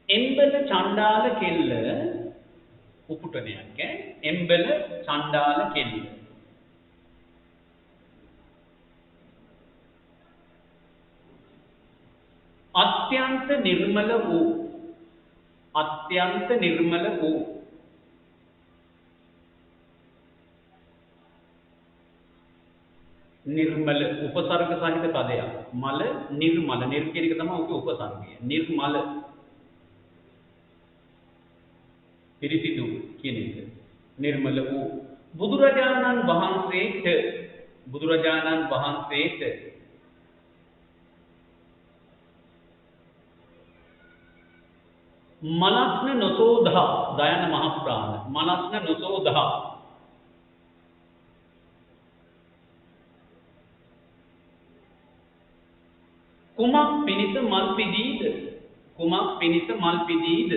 එම්බල චණ්ඩාල කෙල්ල උපුටනයක් එම්බල චණ්ඩාල කෙල්ල අත්‍යන්ත නිර්මල වූ නිර්මල උපසර්ග සහිත පදයක්. මල නිර්මල නිර් කියන එක තමයි ඔකේ උපසර්ගය. නිර්මල පිරිසිදු කියන එක. නිර්මල වූ බුදුරජාණන් වහන්සේට මලස්න නොසෝදා දයන මහප්‍රාණ මලස්න නොසෝදා කුමක් පිණිස මල් පිදීද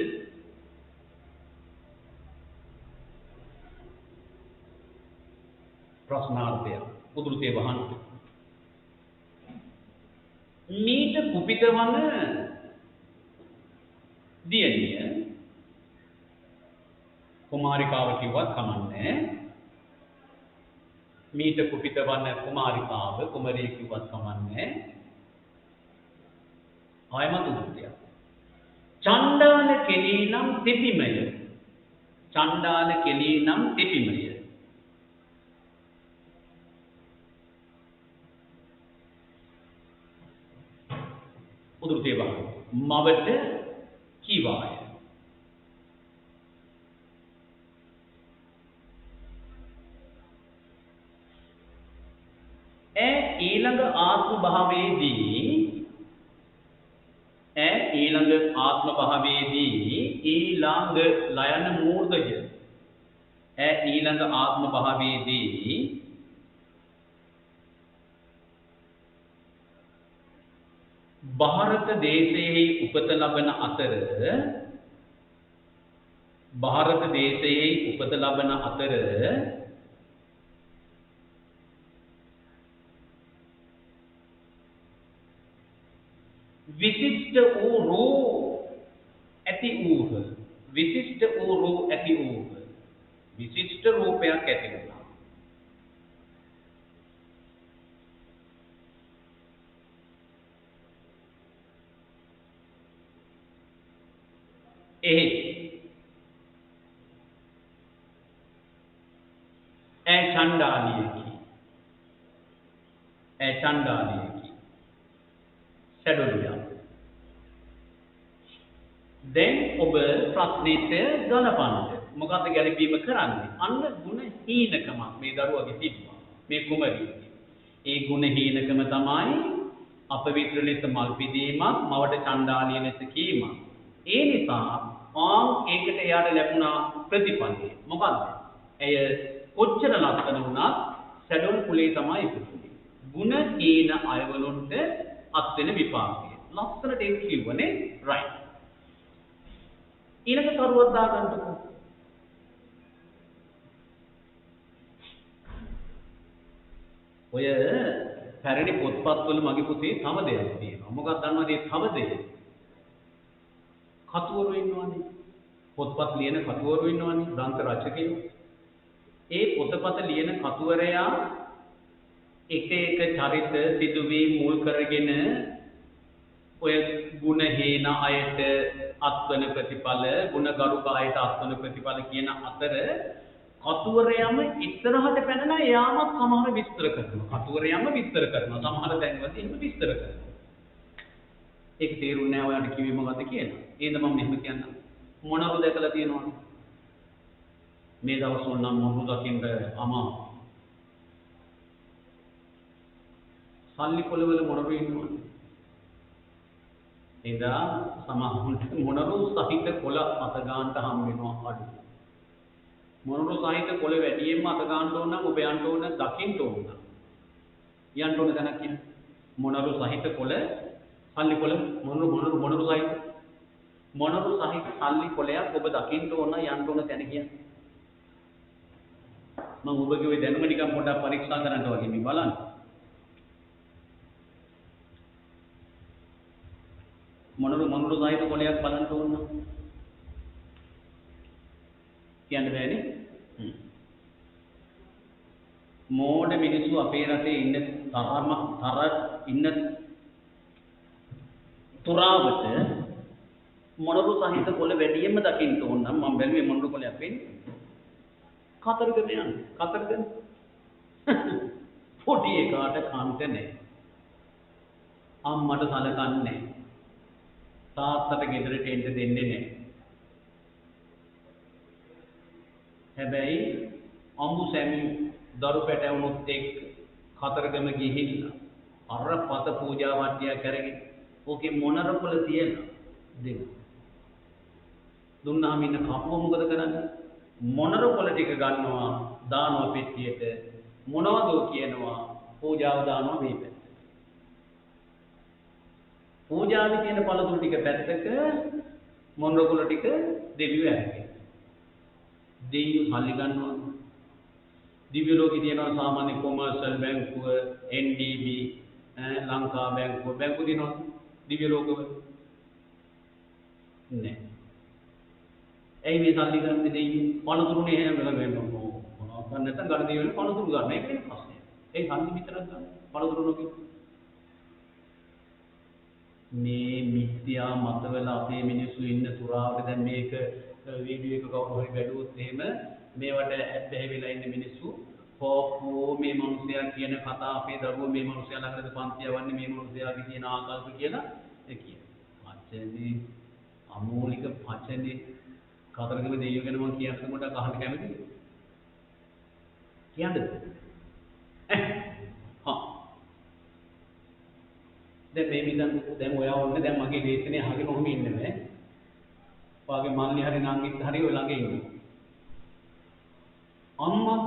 ප්‍රශ්නාර්ථය උදුරුතේ වහන්ට මීට කුපිතවන දියණිය කුමාරිකාව කිව්වත් කමන්නේ මීට කුපිතවන කුමාරිකාව කුමරිය කිව්වත් කමන්නේ ආයමත් උදුරුතය චණ්ඩාල කෙලී නම් තෙපිමය උදුරුතේ වහන්ට මවට කීවාය. ඊළඟ ආත්ම භාවයේදී ඊළඟ ලයන මූර්ධය ඊළඟ ආත්ම භාවයේදී ಭಾರತ දේශයේ උපත ලබන අතර විශිෂ්ට වූ රූ ඇති වූහ. විශිෂ්ට වූ රූ ඇති වූහ. විශිෂ්ට රූපයක් ඇති වුණා. එහි ඇ චණ්ඩාලියකි. ඇ චණ්ඩාලියකි. සැඩොලියා. දැන් ඔබ ප්‍රශ්නෙට ගලපන්න. මොකද්ද ගැළපීම කරන්නේ? අන්න ಗುಣ හීනකම මේ දරුවගේ තිබ්බා. මේ කුමරියගේ. ඒ ಗುಣ හීනකම තමයි අපවිත්‍ර ලෙස මල් පිදීමක්, මවට චණ්ඩාලිය ලෙස කීමක්. ඒ නිසා ඒකට එයාට ලැබුණා ප්‍රතිඵලය. මොකද්ද? එය කොච්චර ලස්සන වුණත් සැඩොල් කුලේ තමයි ඉපදුනේ. ಗುಣ හීන අයවලුන්ට අත් වෙන විපාකය. ලස්සනට ඒක කිව්වනේ. රයිට්. ඊළඟ කරුවක් දාගන්නකො. ඔය පැරණි පොත්පත්වල මගේ පුතේ තව දෙයක් තියෙනවා. මොකක්ද දන්නවද ඒ තව දෙය? කතුවරු ඉන්නවනේ. පොත්පත් ලියන කතුවරු ඉන්නවනේ, ග්‍රන්ථ රචකයෝ. ඒ පොතපත ලියන කතුවරයා එක එක චරිත සිදුවීම් මුල් කරගෙන ඔය ಗುಣ හේන අයට අත්වන ප්‍රතිඵල, ගුණගරුක අයට අත්වන ප්‍රතිඵල කියන අතර කතුවරයම ඉස්සරහට පැනලා එයාමත් සමහර විස්තර කරනවා. කතුවරයම විස්තර කරනවා. සමහර තැන්වලදී එහෙම විස්තර කරනවා. ඒක තේරුන්නේ නැහැ ඔයාලට කිව්වේ මොකද්ද කියලා. එහෙනම් මම මෙහෙම කියන්නම්. මොනවද දැකලා තියෙනවද? මේ දවස්වල නම් මොනවද දකින්න අමාරු. සල්ලි කොළවල මොනවද ඉන්නවද? එදා සමහරුන්ට මොනරු සහිත කොළ අත ගන්නට හම් වෙනවා අඩු. මොනරු සහිත කොළ වැඩියෙන්ම අත ගන්න ඕන නම් ඔබ යන්න ඕන දකින්න ඕන. යන්න ඕන තැනක් කියන්නේ මොනරු සහිත කොළ සල්ලි කොළ මොනරු සහිත සල්ලි කොළයක් ඔබ දකින්න ඕන යන්න ඕන තැන කියන්නේ. මම ඔබගේ ওই දැනුම නිකන් පොඩ්ඩක් පරීක්ෂා කරන්න වගේ මේ බලන්න. මොනරු සහිත කොළයක් බලන්න ඕන නම් කියන්න බෑනේ. මෝඩ මිනිස්සු අපේ රටේ ඉන්න ඉන්න තුරාවට මොනරු සහිත කොළ වැඩියෙන්ම දකින්න ඕන නම් මම බැලුවේ මොනරු කොළයක් වෙන්නේ. කතරගම යන්න. කතරගම පොඩි එකාට කන්ට නැහැ. අම්මට සලකන්නේ නැහැ. තාත්තට ගෙදරට එන්න දෙන්නේ නැහැ. හැබැයි අමු සැමි දරු පැටවුනුත් එක්ක කතරගම ගිහිල්ලා අර පත පූජා වට්ටිය කරගෙන ඕකේ මොනර කොළ තියලා දෙන්න. දුන්නාම ඉන්න කපුව මොකද කරන්නේ? මොනර කොළ ටික ගන්නවා දානවා පෙට්ටියට මොනවද කියනවා පූජාව දානවා මේ පැත්ත. පූජාවේ තියෙන පළතුරු ටික පැත්තක මොනර කොළ ටික දෙවියෝ ඇරගෙන. දෙවියෝ සල්ලි ගන්නවා. දිව්‍ය ලෝකේ තියෙනවා සාමාන්‍ය කොමර්ෂල් බැංකුව, NDB, ලංකා බැංකුව තියෙනවා දිව්‍ය ලෝකවල. නෑ. ඇයි මේ සල්ලි ගන්න දෙන්නේ? පළතුරුනේ එහෙම වෙනවා. මොනවද ගන්න නැත්නම් ගන්න දේ වෙන පළතුරු ගන්න. ඒක නේ ප්‍රශ්නේ. ඒ සල්ලි විතරක් ගන්න. පළතුරු නොකිය. මේ මිත්‍යා මතවල අපේ මිනිස්සු ඉන්න තුරාවට දැන් මේක වීඩියෝ එක කවුරු හරි බැලුවොත් එහෙම මේවට ඇබ්බැහි වෙලා ඉන්න මිනිස්සු හොප්පෝ මේ මිනිසයා කියන කතා අපේ දරුවෝ මේ මිනිසයා ළඟට පන්ති යවන්නේ මේ මිනිසයාගේ තියෙන ආකල්ප කියලා ඒ කියන. පච්චනේ අමෝලික පච්චනේ කතරගම දෙයියෝ ගැන මම කියන්න කොට අහන්න කැමතිද? කියන්නද? දැන් මේ මිදන් දැන් ඔයා වුණ දැන් මගේ දේශනේ අහගෙන ඔහොම ඉන්නේ නෑ. ඔයාගේ මල්ලි හරි නංගිත් හරි ඔය ළඟ ඉන්නේ. අම්මා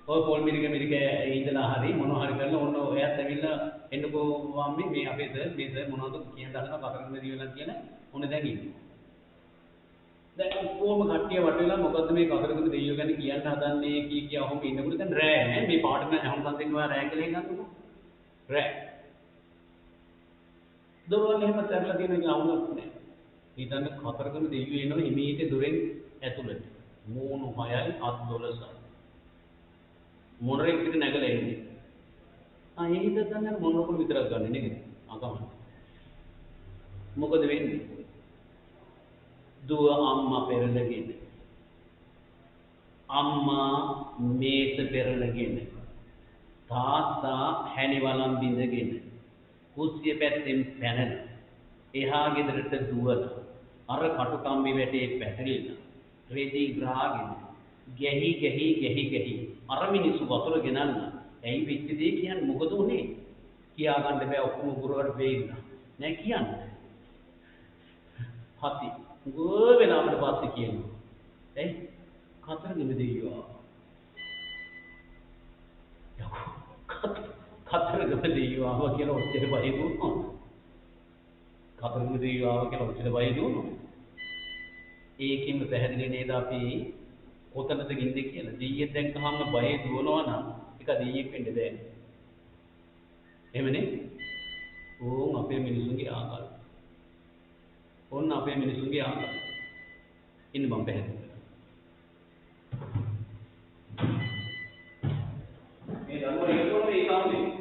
ඔය පොල් මිරික ඉඳලා හරි මොනවා හරි කරලා ඔන්න ඔයත් ඇවිල්ලා එන්නකෝ මම්මි මේ අපේ සර් මොනවද කියන දහන කතරගම දිවිලා කියන ඔන්න දැන් ඉන්නේ. දැන් කොහොම කට්ටිය වට වෙලා මොකද්ද මේ කතරගම දෙයියෝ ගැන කියන්න හදන්නේ කිය ඔහොම ඉන්නකොට දැන් රෑ නේ මේ පාඩම අහුම්කම් දෙන්නවා රෑ කියලා හිතන්නකෝ. රෑ දොරවල් එහෙම තැරලා තියෙන එක අවුලක් නෑ. හිතන්න කතරගම දෙවියෝ එනවා හිමීට දොරෙන් ඇතුළට. මූණු 6යි අත් 12යි. මොනරෙක් පිට නැගලා එන්නේ. ඒ හිත ගන්න මොනරකුළු විතරක් ගන්න නේද? අකමැති. මොකද වෙන්නේ? දුව අම්මා පෙරලගෙන. අම්මා මේස පෙරලගෙන. තාත්තා හැණි වළම් බිඳගෙන. කුස්සිය පැත්තෙන් පැනලා. එහා ගෙදරට දුවලා. අර කටුකම්බි වැටේ පැටලිලා. රෙදි ග්‍රාගෙන. ගැහි අර මිනිස්සු වතුර ගෙනල්ලා. ඇයි වෙච්ච දේ කියන්නේ මොකද උනේ? කියා ගන්න බෑ ඔක්කොම ගුරුවරට වෙයිලා. නෑ කියන්නේ. හති ගෝ වෙලාවට පස්සේ කියනවා. ඇයි? කතරගම දෙවියෝ. කතරගම දෙවියෝ ආවා කියලා ඔච්චර බය දුන්නොත්. කතරගම දෙවියෝ ආවා කියලා ඔච්චර බය දුන්නොත්. ඒකෙන්ම පැහැදිලි නේද අපි කොතනද ගින්දේ කියලා. දෙයියෙක් දැක්කහම බය දුවනවා නම් ඒක දෙයියෙක් වෙන්න බෑ. එහෙමනේ? ඕන් අපේ මිනිසුන්ගේ ආකල්ප. ඕන්න අපේ මිනිසුන්ගේ ආකල්ප. ඉන්න මම පැහැදිලි කරනවා. මේ දරුවා ඒකෝනේ ඒ කාලේ